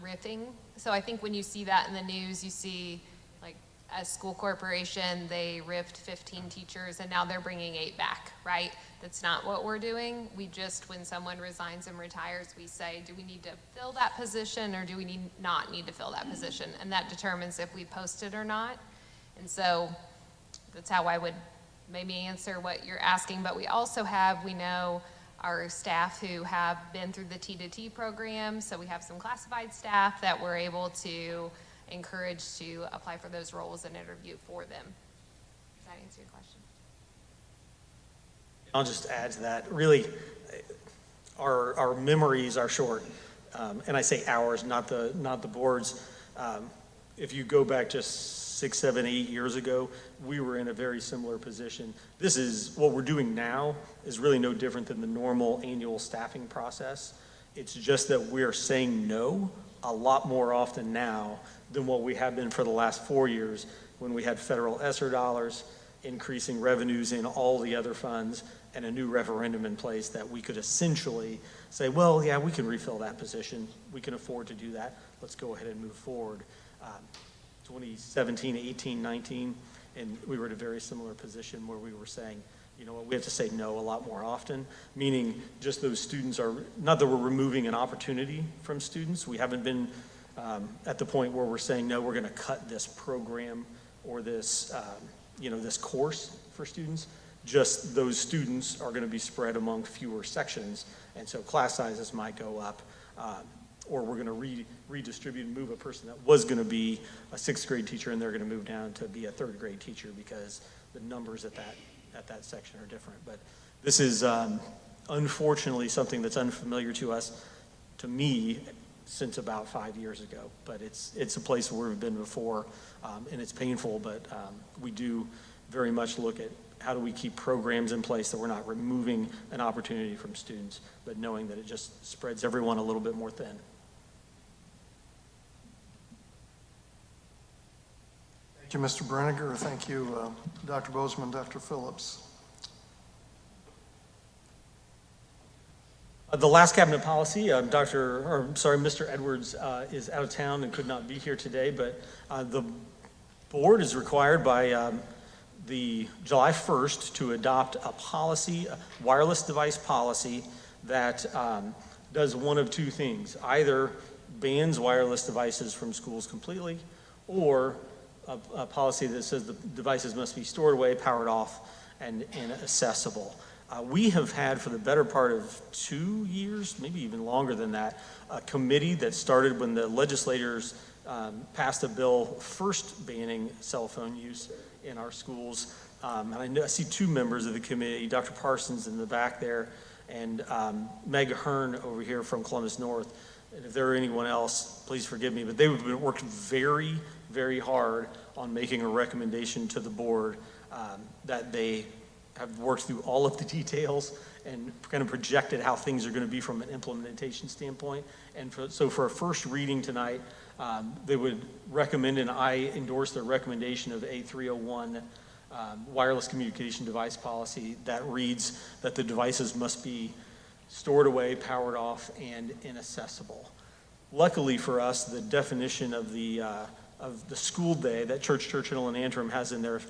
riffing. So I think when you see that in the news, you see like As school corporation, they ripped 15 teachers and now they're bringing 8 back, right? That's not what we're doing. We just, when someone resigns and retires, we say, do we need to fill that position or do we not need to fill that position? And that determines if we post it or not. And so that's how I would maybe answer what you're asking. But we also have, we know, our staff who have been through the T2T program. So we have some classified staff that we're able to encourage to apply for those roles and interview for them. Does that answer your question? I'll just add to that. Really, our memories are short. And I say ours, not the board's. If you go back just 6, 7, 8 years ago, we were in a very similar position. This is, what we're doing now is really no different than the normal annual staffing process. It's just that we're saying no a lot more often now than what we have been for the last 4 years when we had federal ESSER dollars, increasing revenues in all the other funds, and a new referendum in place that we could essentially say, well, yeah, we can refill that position. We can afford to do that. Let's go ahead and move forward. 2017, 18, 19, and we were in a very similar position where we were saying, you know what, we have to say no a lot more often, meaning just those students are, not that we're removing an opportunity from students. We haven't been at the point where we're saying, no, we're going to cut this program or this, this course for students. Just those students are going to be spread among fewer sections, and so class sizes might go up, or we're going to redistribute and move a person that was going to be a 6th grade teacher, and they're going to move down to be a 3rd grade teacher because the numbers at that section are different. But this is unfortunately something that's unfamiliar to us, to me, since about 5 years ago. But it's a place where we've been before, and it's painful, but we do very much look at how do we keep programs in place that we're not removing an opportunity from students, but knowing that it just spreads everyone a little bit more thin. Thank you, Mr. Brenniger. Thank you, Dr. Bozeman, Dr. Phillips. The last cabinet policy, Mr. Edwards is out of town and could not be here today, but the board is required by the July 1st to adopt a policy, a wireless device policy that does one of two things. Either bans wireless devices from schools completely, or a policy that says the devices must be stored away, powered off, and inaccessible. We have had for the better part of 2 years, maybe even longer than that, a committee that started when the legislators passed a bill first banning cell phone use in our schools. And I see 2 members of the committee, Dr. Parsons in the back there, and Meg Hearn over here from Columbus North. And if there are anyone else, please forgive me, but they've worked very, very hard on making a recommendation to the board that they have worked through all of the details and kind of projected how things are going to be from an implementation standpoint. And so for a first reading tonight, they would recommend, and I endorse their recommendation of A301 wireless communication device policy that reads that the devices must be stored away, powered off, and inaccessible. Luckily for us, the definition of the school day that Church, Churchill, and Antrim has in their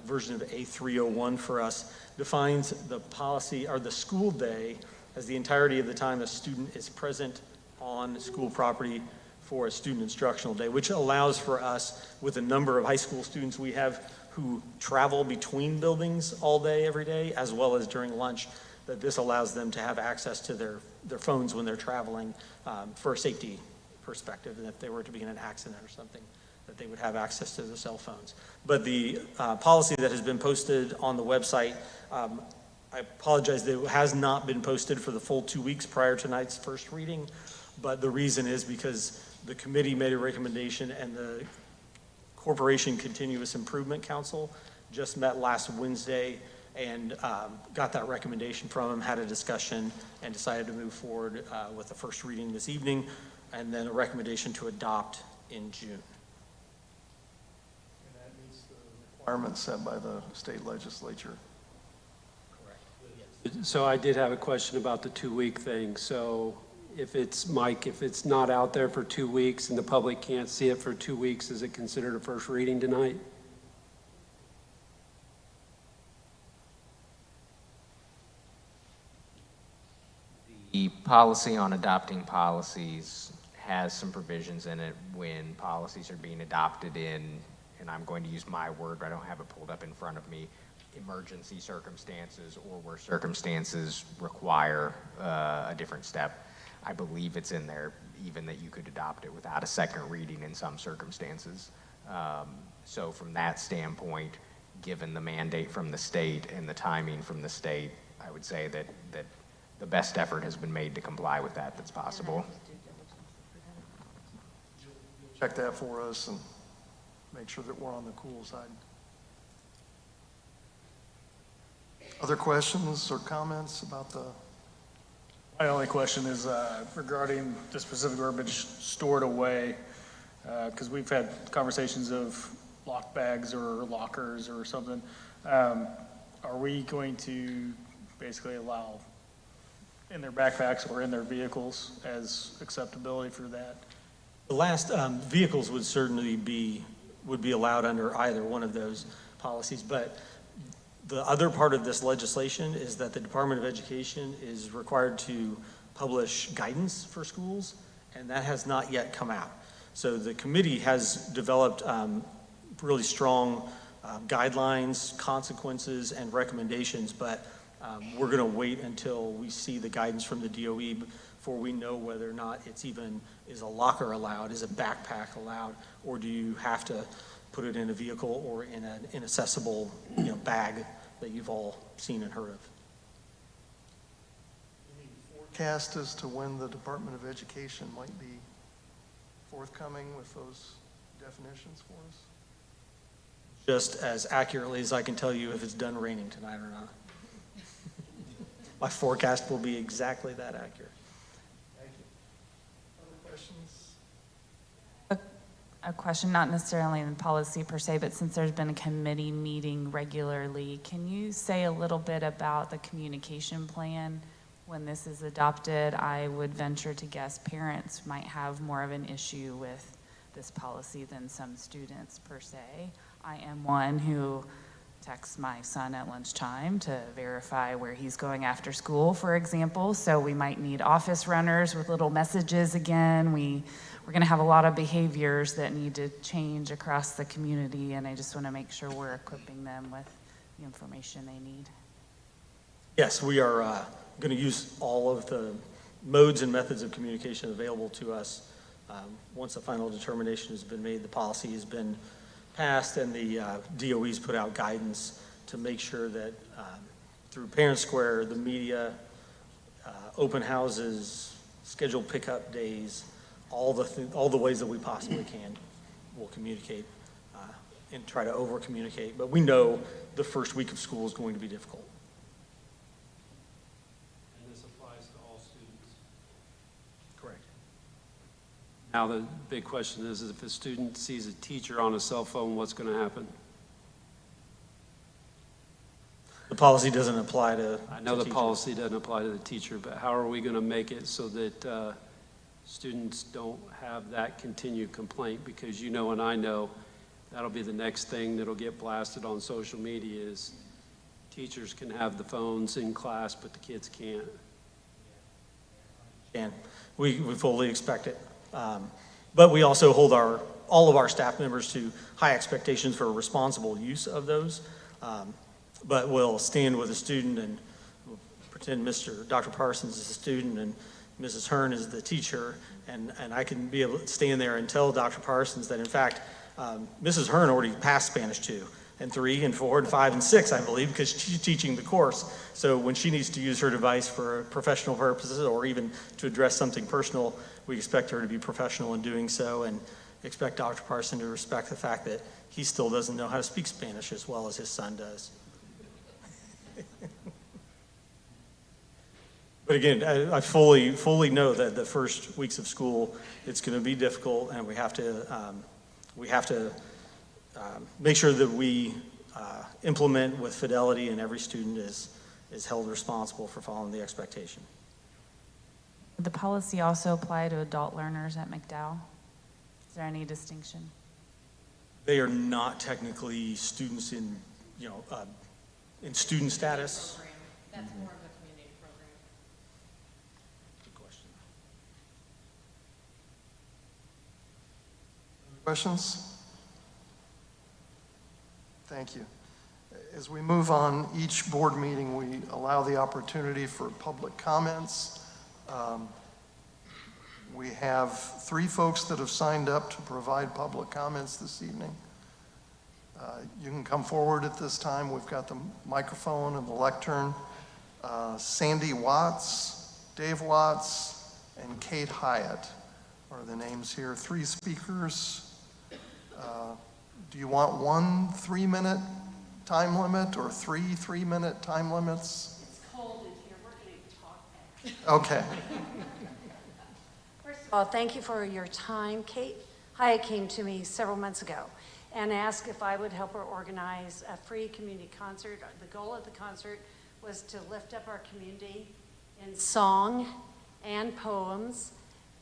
version of A301 for us defines the policy, or the school day, as the entirety of the time a student is present on school property for a student instructional day, which allows for us, with a number of high school students we have who travel between buildings all day, every day, as well as during lunch, that this allows them to have access to their phones when they're traveling for a safety perspective, and if they were to be in an accident or something, that they would have access to the cell phones. But the policy that has been posted on the website, I apologize that it has not been posted for the full 2 weeks prior to tonight's first reading, but the reason is because the committee made a recommendation and the Corporation Continuous Improvement Council just met last Wednesday and got that recommendation from them, had a discussion, and decided to move forward with the first reading this evening, and then a recommendation to adopt in June. Requirements set by the state legislature. So I did have a question about the 2-week thing. So if it's, Mike, if it's not out there for 2 weeks and the public can't see it for 2 weeks, is it considered a first reading tonight? The policy on adopting policies has some provisions in it when policies are being adopted in, and I'm going to use my word, but I don't have it pulled up in front of me, emergency circumstances or where circumstances require a different step. I believe it's in there even that you could adopt it without a second reading in some circumstances. So from that standpoint, given the mandate from the state and the timing from the state, I would say that the best effort has been made to comply with that that's possible. Check that for us and make sure that we're on the cool side. Other questions or comments about the? My only question is regarding the specific verbiage stored away, because we've had conversations of lock bags or lockers or something. Are we going to basically allow in their backpacks or in their vehicles as acceptability for that? The last, vehicles would certainly would be allowed under either one of those policies, but the other part of this legislation is that the Department of Education is required to publish guidance for schools, and that has not yet come out. So the committee has developed really strong guidelines, consequences, and recommendations, but we're going to wait until we see the guidance from the DOE before we know whether or not it's even, is a locker allowed, is a backpack allowed, or do you have to put it in a vehicle or in an inaccessible, bag that you've all seen and heard of. Forecast as to when the Department of Education might be forthcoming with those definitions for us? Just as accurately as I can tell you if it's done raining tonight or not. My forecast will be exactly that accurate. Thank you. Other questions? A question, not necessarily in policy per se, but since there's been a committee meeting regularly, can you say a little bit about the communication plan when this is adopted? I would venture to guess parents might have more of an issue with this policy than some students per se. I am one who texts my son at lunchtime to verify where he's going after school, for example. So we might need office runners with little messages again. We're going to have a lot of behaviors that need to change across the community, and I just want to make sure we're equipping them with the information they need. Yes, we are going to use all of the modes and methods of communication available to us. Once the final determination has been made, the policy has been passed, and the DOE's put out guidance to make sure that through Parent Square, the media, open houses, scheduled pickup days, all the ways that we possibly can, we'll communicate and try to over-communicate. But we know the first week of school is going to be difficult. And this applies to all students. Correct. Now, the big question is if a student sees a teacher on a cell phone, what's going to happen? The policy doesn't apply to I know the teachers. policy doesn't apply to the teacher, but how are we going to make it so that students don't have that continued complaint? Because you know and I know that'll be the next thing that'll get blasted on social media is teachers can have the phones in class, but the kids can't. And we fully expect it. But we also hold all of our staff members to high expectations for responsible use of those. But we'll stand with a student and we'll pretend Dr. Parsons is a student and Mrs. Hearn is the teacher, and I can be able to stand there and tell Dr. Parsons that in fact, Mrs. Hearn already passed Spanish 2 and 3 and 4 and 5 and 6, I believe, because she's teaching the course. So when she needs to use her device for professional purposes or even to address something personal, we expect her to be professional in doing so and expect Dr. Parson to respect the fact that he still doesn't know how to speak Spanish as well as his son does. But again, I fully know that the first weeks of school, it's going to be difficult, and we have to make sure that we implement with fidelity, and every student is held responsible for following the expectation. Would the policy also apply to adult learners at McDowell? Is there any distinction? They are not technically students in student status. That's more of a community program. Questions? Thank you. As we move on, each board meeting, we allow the opportunity for public comments. We have 3 folks that have signed up to provide public comments this evening. You can come forward at this time. We've got the microphone and the lectern. Sandy Watts, Dave Watts, and Kate Hyatt are the names here. 3 speakers. Do you want 1 3-minute time limit or 3 3-minute time limits? It's cold in here, we're going to talk back. Okay. First of all, thank you for your time. Kate Hyatt came to me several months ago and asked if I would help her organize a free community concert. The goal of the concert was to lift up our community in song and poems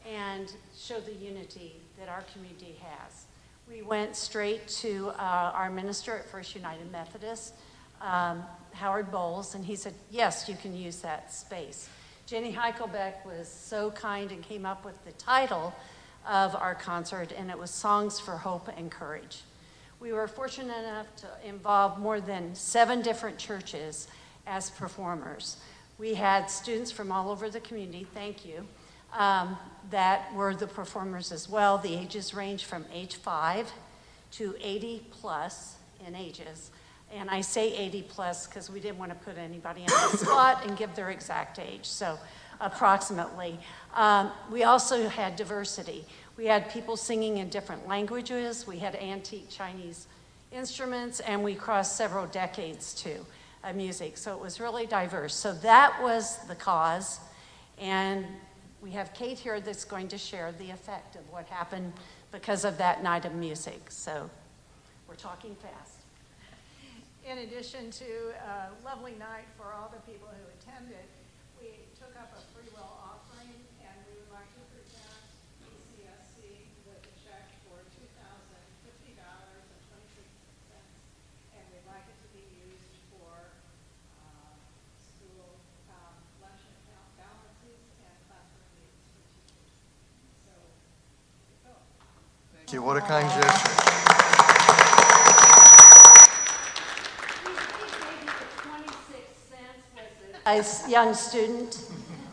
and show the unity that our community has. We went straight to our minister at First United Methodist, Howard Bowles, and he said, yes, you can use that space. Jenny Heichelbeck was so kind and came up with the title of our concert, and it was Songs for Hope and Courage. We were fortunate enough to involve more than 7 different churches as performers. We had students from all over the community, thank you, that were the performers as well. The ages range from age 5 to 80 plus in ages. And I say 80 plus because we didn't want to put anybody on the spot and give their exact age, so approximately. We also had diversity. We had people singing in different languages. We had antique Chinese instruments, and we crossed several decades too of music. So it was really diverse. So that was the cause. And we have Kate here that's going to share the effect of what happened because of that night of music. So we're talking fast. In addition to a lovely night for all the people who attended, we took up a free will offering, and we would like to present BCSC with a check for $2,050.26, and we'd like it to be used for school lunch and account balances and classroom needs for teachers. So, here you go. Thank you. What a kind gesture. A young student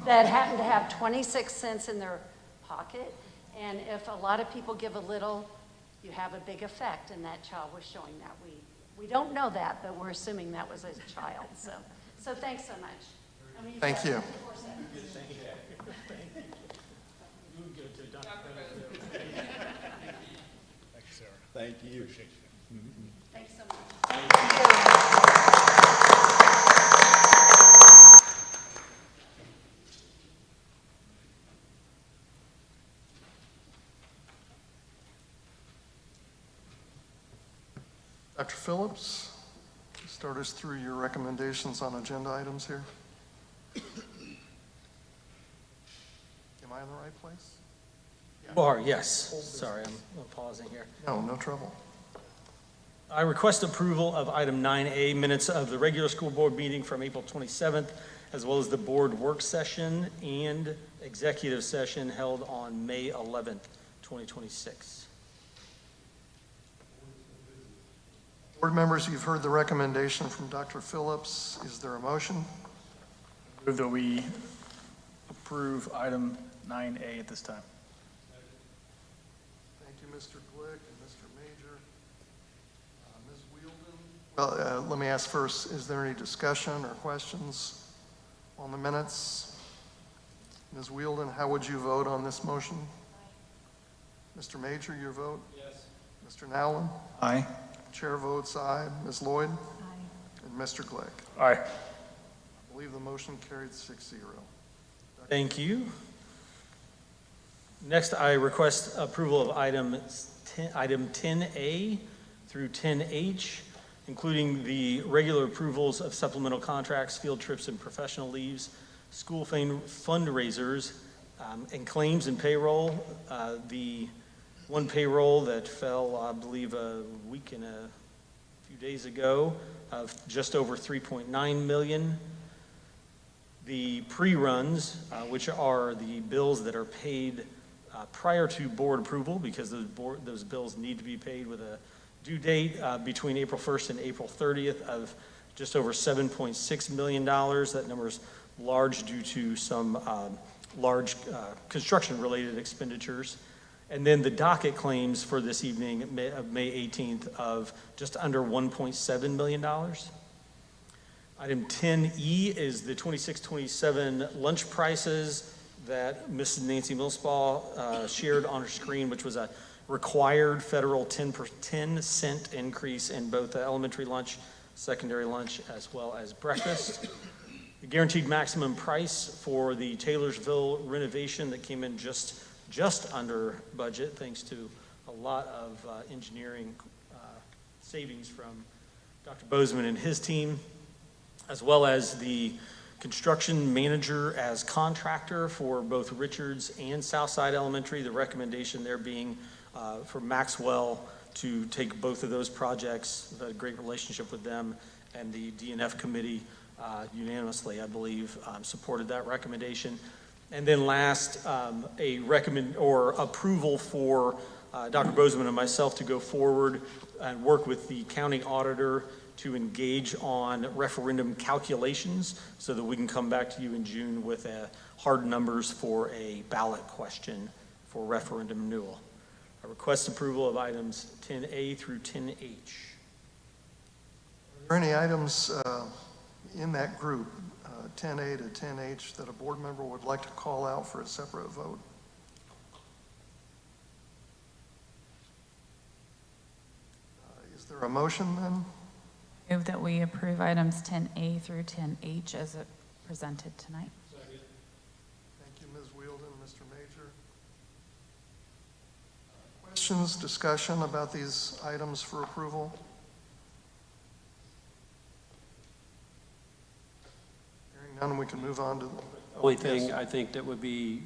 that happened to have 26 cents in their pocket, and if a lot of people give a little, you have a big effect, and that child was showing that. We don't know that, but we're assuming that was a child. So thanks so much. Thank you. Thank you. Thanks so much. Dr. Phillips, start us through your recommendations on agenda items here. Am I in the right place? You are, yes. Sorry, I'm pausing here. No, no trouble. I request approval of item 9A, minutes of the regular school board meeting from April 27th, as well as the board work session and executive session held on May 11th, 2026. Board members, you've heard the recommendation from Dr. Phillips. Is there a motion? Move that we approve item 9A at this time. Thank you, Mr. Glick and Mr. Major. Ms. Wielden? Well, let me ask first, is there any discussion or questions on the minutes? Ms. Wielden, how would you vote on this motion? Mr. Major, your vote? Yes. Mr. Nowlin? Aye. Chair votes aye. Ms. Lloyd? Aye. And Mr. Glick? Aye. I believe the motion carried 6-0. Thank you. Next, I request approval of item 10A through 10H, including the regular approvals of supplemental contracts, field trips and professional leaves, school fundraisers, and claims and payroll. The one payroll that fell, I believe, a week and a few days ago of just over $3.9 million. The pre-runs, which are the bills that are paid prior to board approval, because those bills need to be paid with a due date between April 1st and April 30th of just over $7.6 million. That number is large due to some large construction-related expenditures. And then the docket claims for this evening of May 18th of just under $1.7 million. Item 10E is the 26-27 lunch prices that Mrs. Nancy Millspaw shared on her screen, which was a required federal 10-cent increase in both the elementary lunch, secondary lunch, as well as breakfast. The guaranteed maximum price for the Taylorsville renovation that came in just under budget, thanks to a lot of engineering savings from Dr. Bozeman and his team, as well as the construction manager as contractor for both Richards and Southside Elementary. The recommendation there being for Maxwell to take both of those projects. We've had a great relationship with them, and the DNF committee unanimously, I believe, supported that recommendation. And then last, approval for Dr. Bozeman and myself to go forward and work with the county auditor to engage on referendum calculations so that we can come back to you in June with hard numbers for a ballot question for referendum renewal. I request approval of items 10A through 10H. Are there any items in that group, 10A to 10H, that a board member would like to call out for a separate vote? Is there a motion then? Move that we approve items 10A through 10H as presented tonight. Thank you, Ms. Wielden. Mr. Major? Questions, discussion about these items for approval? Hearing none, we can move on to the Only thing I think that would be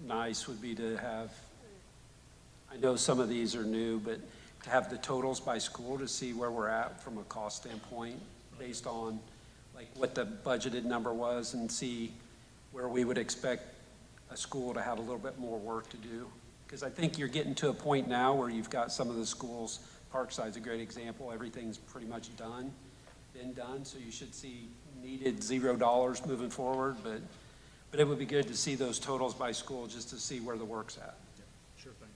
nice would be to have, I know some of these are new, but to have the totals by school to see where we're at from a cost standpoint based on like what the budgeted number was and see where we would expect a school to have a little bit more work to do. Because I think you're getting to a point now where you've got some of the schools, Parkside's a great example, everything's pretty much been done, so you should see needed $0 moving forward, but it would be good to see those totals by school just to see where the work's at. Sure thing.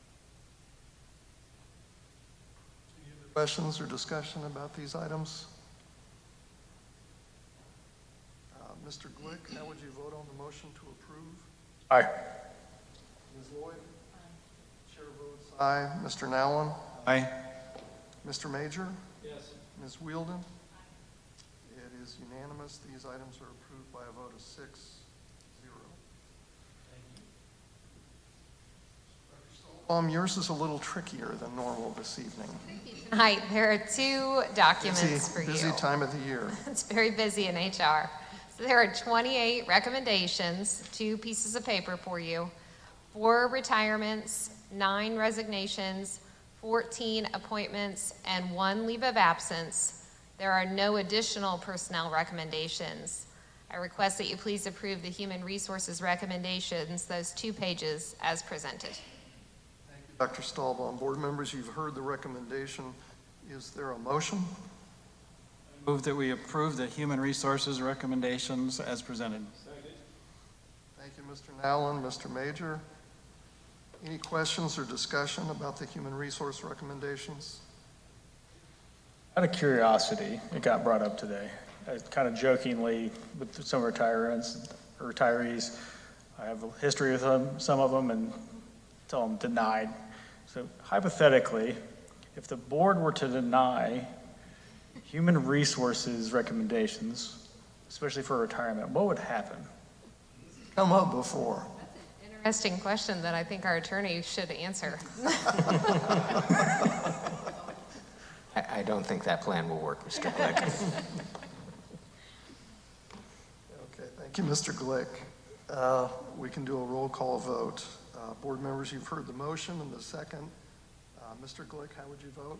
Questions or discussion about these items? Mr. Glick, how would you vote on the motion to approve? Aye. Ms. Lloyd? Chair votes aye. Mr. Nowlin? Aye. Mr. Major? Yes. Ms. Wielden? It is unanimous. These items are approved by a vote of 6-0. Yours is a little trickier than normal this evening. Tonight, there are two documents for you. Busy time of the year. It's very busy in HR. So there are 28 recommendations, 2 pieces of paper for you, 4 retirements, 9 resignations, 14 appointments, and 1 leave of absence. There are no additional personnel recommendations. I request that you please approve the human resources recommendations, those 2 pages, as presented. Dr. Stahlbaum, board members, you've heard the recommendation. Is there a motion? Move that we approve the human resources recommendations as presented. Thank you, Mr. Nowlin. Mr. Major, any questions or discussion about the human resource recommendations? Out of curiosity, it got brought up today, kind of jokingly with some retirees. I have a history with some of them and tell them denied. So hypothetically, if the board were to deny human resources recommendations, especially for retirement, what would happen? Come up before. Interesting question that I think our attorney should answer. I don't think that plan will work, Mr. Glick. Okay, thank you, Mr. Glick. We can do a roll call vote. Board members, you've heard the motion and the second. Mr. Glick, how would you vote?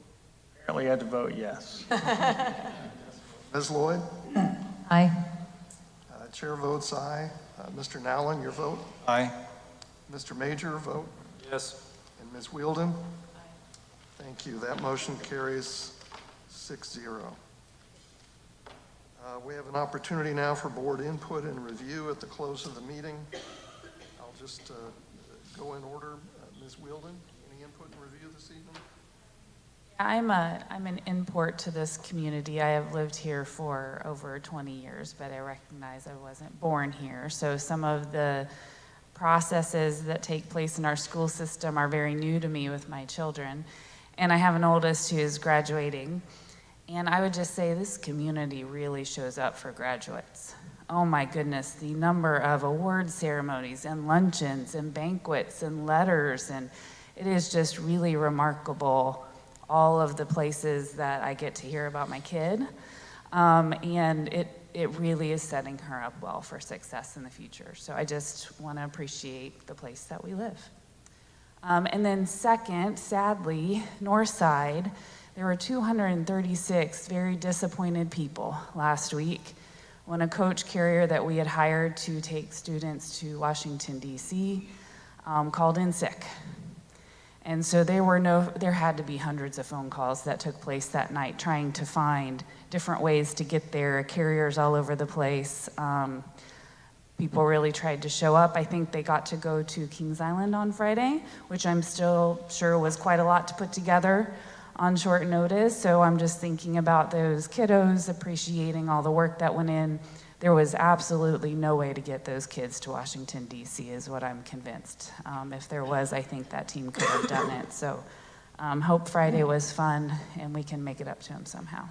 Apparently you had to vote yes. Ms. Lloyd? Aye. Chair votes aye. Mr. Nowlin, your vote? Aye. Mr. Major, vote? Yes. And Ms. Wielden? Thank you. That motion carries 6-0. We have an opportunity now for board input and review at the close of the meeting. I'll just go in order. Ms. Wielden, any input and review this evening? I'm an import to this community. I have lived here for over 20 years, but I recognize I wasn't born here. So some of the processes that take place in our school system are very new to me with my children. And I have an oldest who is graduating. And I would just say this community really shows up for graduates. Oh my goodness, the number of award ceremonies and luncheons and banquets and letters, and it is just really remarkable, all of the places that I get to hear about my kid. And it really is setting her up well for success in the future. So I just want to appreciate the place that we live. And then second, sadly, Northside, there were 236 very disappointed people last week when a coach carrier that we had hired to take students to Washington, D.C., called in sick. And so there had to be hundreds of phone calls that took place that night trying to find different ways to get there, carriers all over the place. People really tried to show up. I think they got to go to Kings Island on Friday, which I'm still sure was quite a lot to put together on short notice. So I'm just thinking about those kiddos, appreciating all the work that went in. There was absolutely no way to get those kids to Washington, D.C., is what I'm convinced. If there was, I think that team could have done it. So hope Friday was fun and we can make it up to them somehow.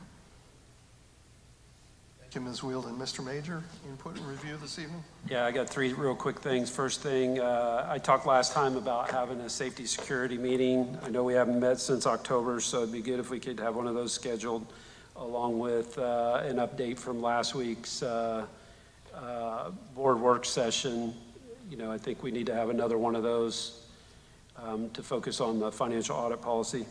Thank you, Ms. Wielden. Mr. Major, input and review this evening? Yeah, I got three real quick things. First thing, I talked last time about having a safety security meeting. I know we haven't met since October, so it'd be good if we could have one of those scheduled, along with an update from last week's board work session. You know, I think we need to have another one of those to focus on the financial audit policy.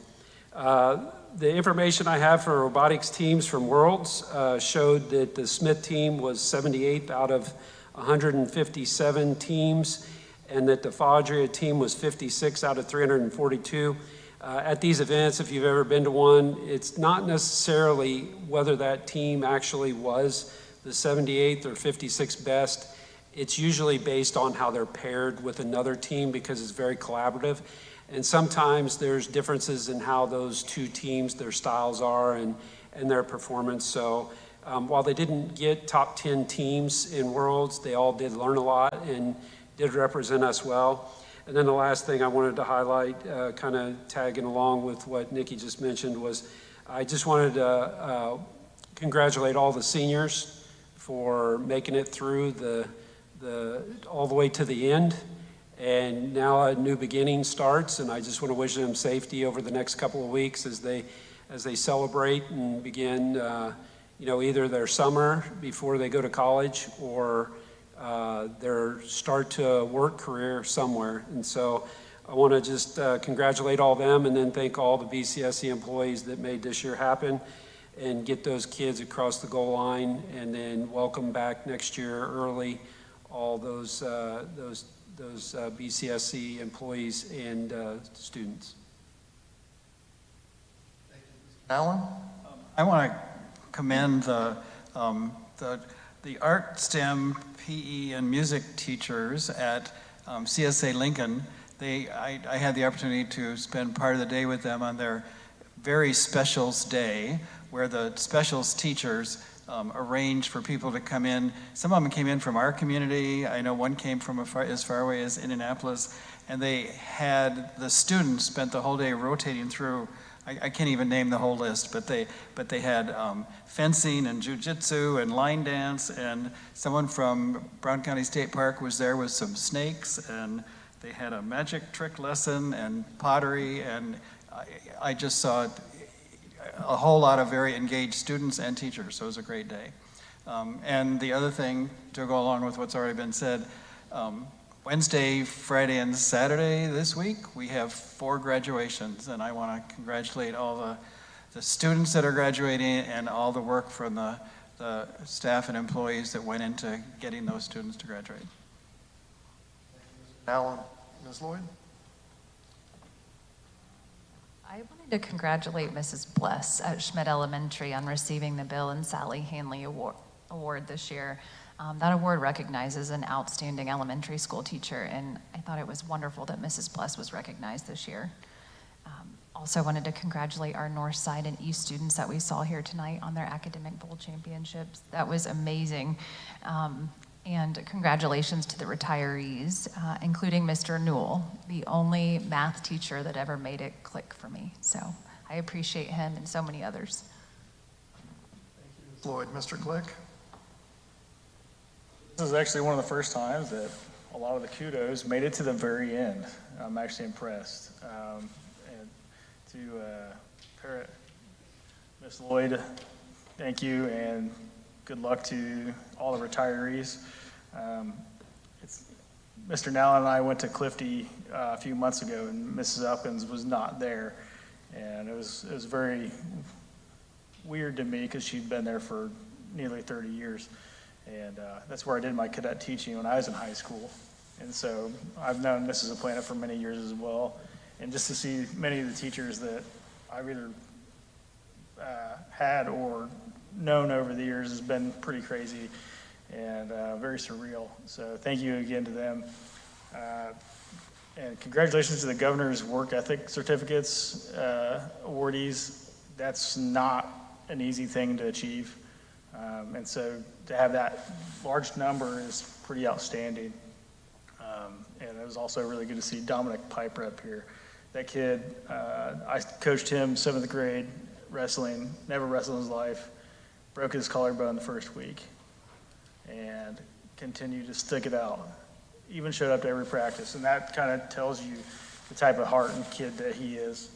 The information I have for robotics teams from Worlds showed that the Smith team was 78th out of 157 teams, and that the Fadria team was 56 out of 342. At these events, if you've ever been to one, it's not necessarily whether that team actually was the 78th or 56th best. It's usually based on how they're paired with another team because it's very collaborative. And sometimes there's differences in how those two teams, their styles are and their performance. So while they didn't get top 10 teams in Worlds, they all did learn a lot and did represent us well. And then the last thing I wanted to highlight, kind of tagging along with what Nikki just mentioned, was I just wanted to congratulate all the seniors for making it through all the way to the end. And now a new beginning starts, and I just want to wish them safety over the next couple of weeks as they celebrate and begin, either their summer before they go to college or their start to work career somewhere. And so I want to just congratulate all of them and then thank all the BCSC employees that made this year happen and get those kids across the goal line, and then welcome back next year early all those BCSC employees and students. Alan? I want to commend the art, STEM, PE, and music teachers at CSA Lincoln. I had the opportunity to spend part of the day with them on their very specials day, where the specials teachers arranged for people to come in. Some of them came in from our community. I know one came from as far away as Indianapolis, and they had the students spent the whole day rotating through. I can't even name the whole list, but they had fencing and jujitsu and line dance, and someone from Brown County State Park was there with some snakes, and they had a magic trick lesson and pottery, and I just saw a whole lot of very engaged students and teachers, so it was a great day. And the other thing, to go along with what's already been said, Wednesday, Friday, and Saturday this week, we have 4 graduations, and I want to congratulate all the students that are graduating and all the work from the staff and employees that went into getting those students to graduate. Alan. Ms. Lloyd? I wanted to congratulate Mrs. Bless at Schmidt Elementary on receiving the Bill and Sally Hanley Award this year. That award recognizes an outstanding elementary school teacher, and I thought it was wonderful that Mrs. Bless was recognized this year. Also wanted to congratulate our North Side and East students that we saw here tonight on their academic bowl championships. That was amazing. And congratulations to the retirees, including Mr. Newell, the only math teacher that ever made it click for me. So I appreciate him and so many others. Lloyd, Mr. Glick? This is actually one of the first times that a lot of the kudos made it to the very end. I'm actually impressed. And to Parrot, Ms. Lloyd, thank you, and good luck to all the retirees. Mr. Nally and I went to Clifty a few months ago, and Mrs. Uppins was not there. And it was very weird to me because she'd been there for nearly 30 years. And that's where I did my cadet teaching when I was in high school. And so I've known Mrs. Aplana for many years as well. And just to see many of the teachers that I've either had or known over the years has been pretty crazy and very surreal. So thank you again to them. And congratulations to the governor's work ethic certificates awardees. That's not an easy thing to achieve. And so to have that large number is pretty outstanding. And it was also really good to see Dominic Piper up here. That kid, I coached him 7th grade wrestling, never wrestled in his life, broke his collarbone the first week, and continued to stick it out. Even showed up to every practice, and that kind of tells you the type of heart and kid that he is.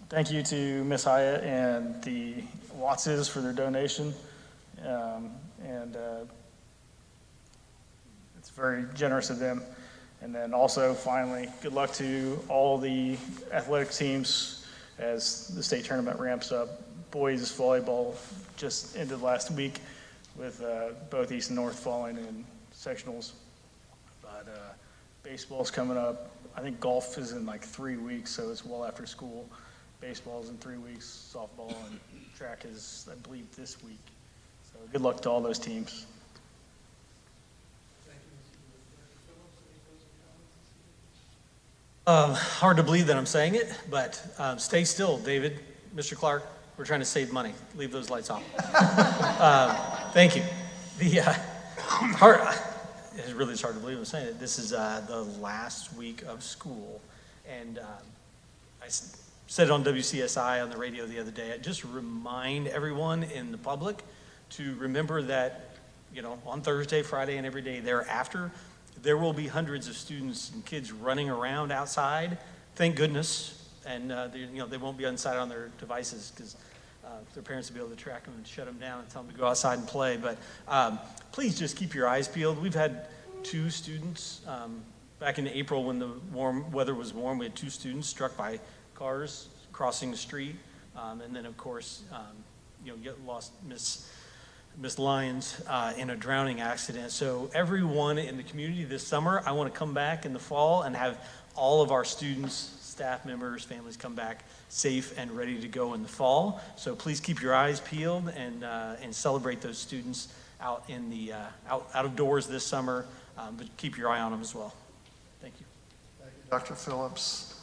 Thank you to Miss Hyatt and the Wattses for their donation. It's very generous of them. And then also, finally, good luck to all the athletic teams as the state tournament ramps up. Boys volleyball just ended last week with both East and North falling in sectionals. But baseball's coming up. I think golf is in like 3 weeks, so it's well after school. Baseball's in 3 weeks, softball, and track is, I believe, this week. So good luck to all those teams. Hard to believe that I'm saying it, but stay still, David, Mr. Clark. We're trying to save money. Leave those lights off. Thank you. It's really hard to believe I'm saying it. This is the last week of school, and I said it on WCSI on the radio the other day. I just remind everyone in the public to remember that, you know, on Thursday, Friday, and every day thereafter, there will be hundreds of students and kids running around outside. Thank goodness, and they won't be inside on their devices because their parents will be able to track them and shut them down and tell them to go outside and play. But please just keep your eyes peeled. We've had 2 students back in April when the warm weather was warm. We had 2 students struck by cars crossing the street, and then of course, lost Miss Lyons in a drowning accident. So everyone in the community this summer, I want to come back in the fall and have all of our students, staff members, families come back safe and ready to go in the fall. So please keep your eyes peeled and celebrate those students out in the out of doors this summer, but keep your eye on them as well. Thank you. Thank you, Dr. Phillips.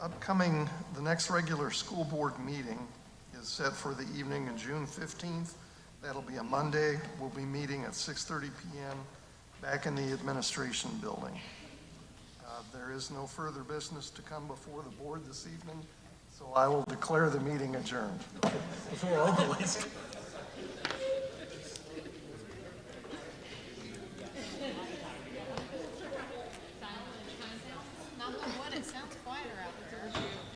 The next regular school board meeting is set for the evening of June 15th. That'll be a Monday. We'll be meeting at 6:30 p.m. back in the administration building. There is no further business to come before the board this evening, so I will declare the meeting adjourned. Before all the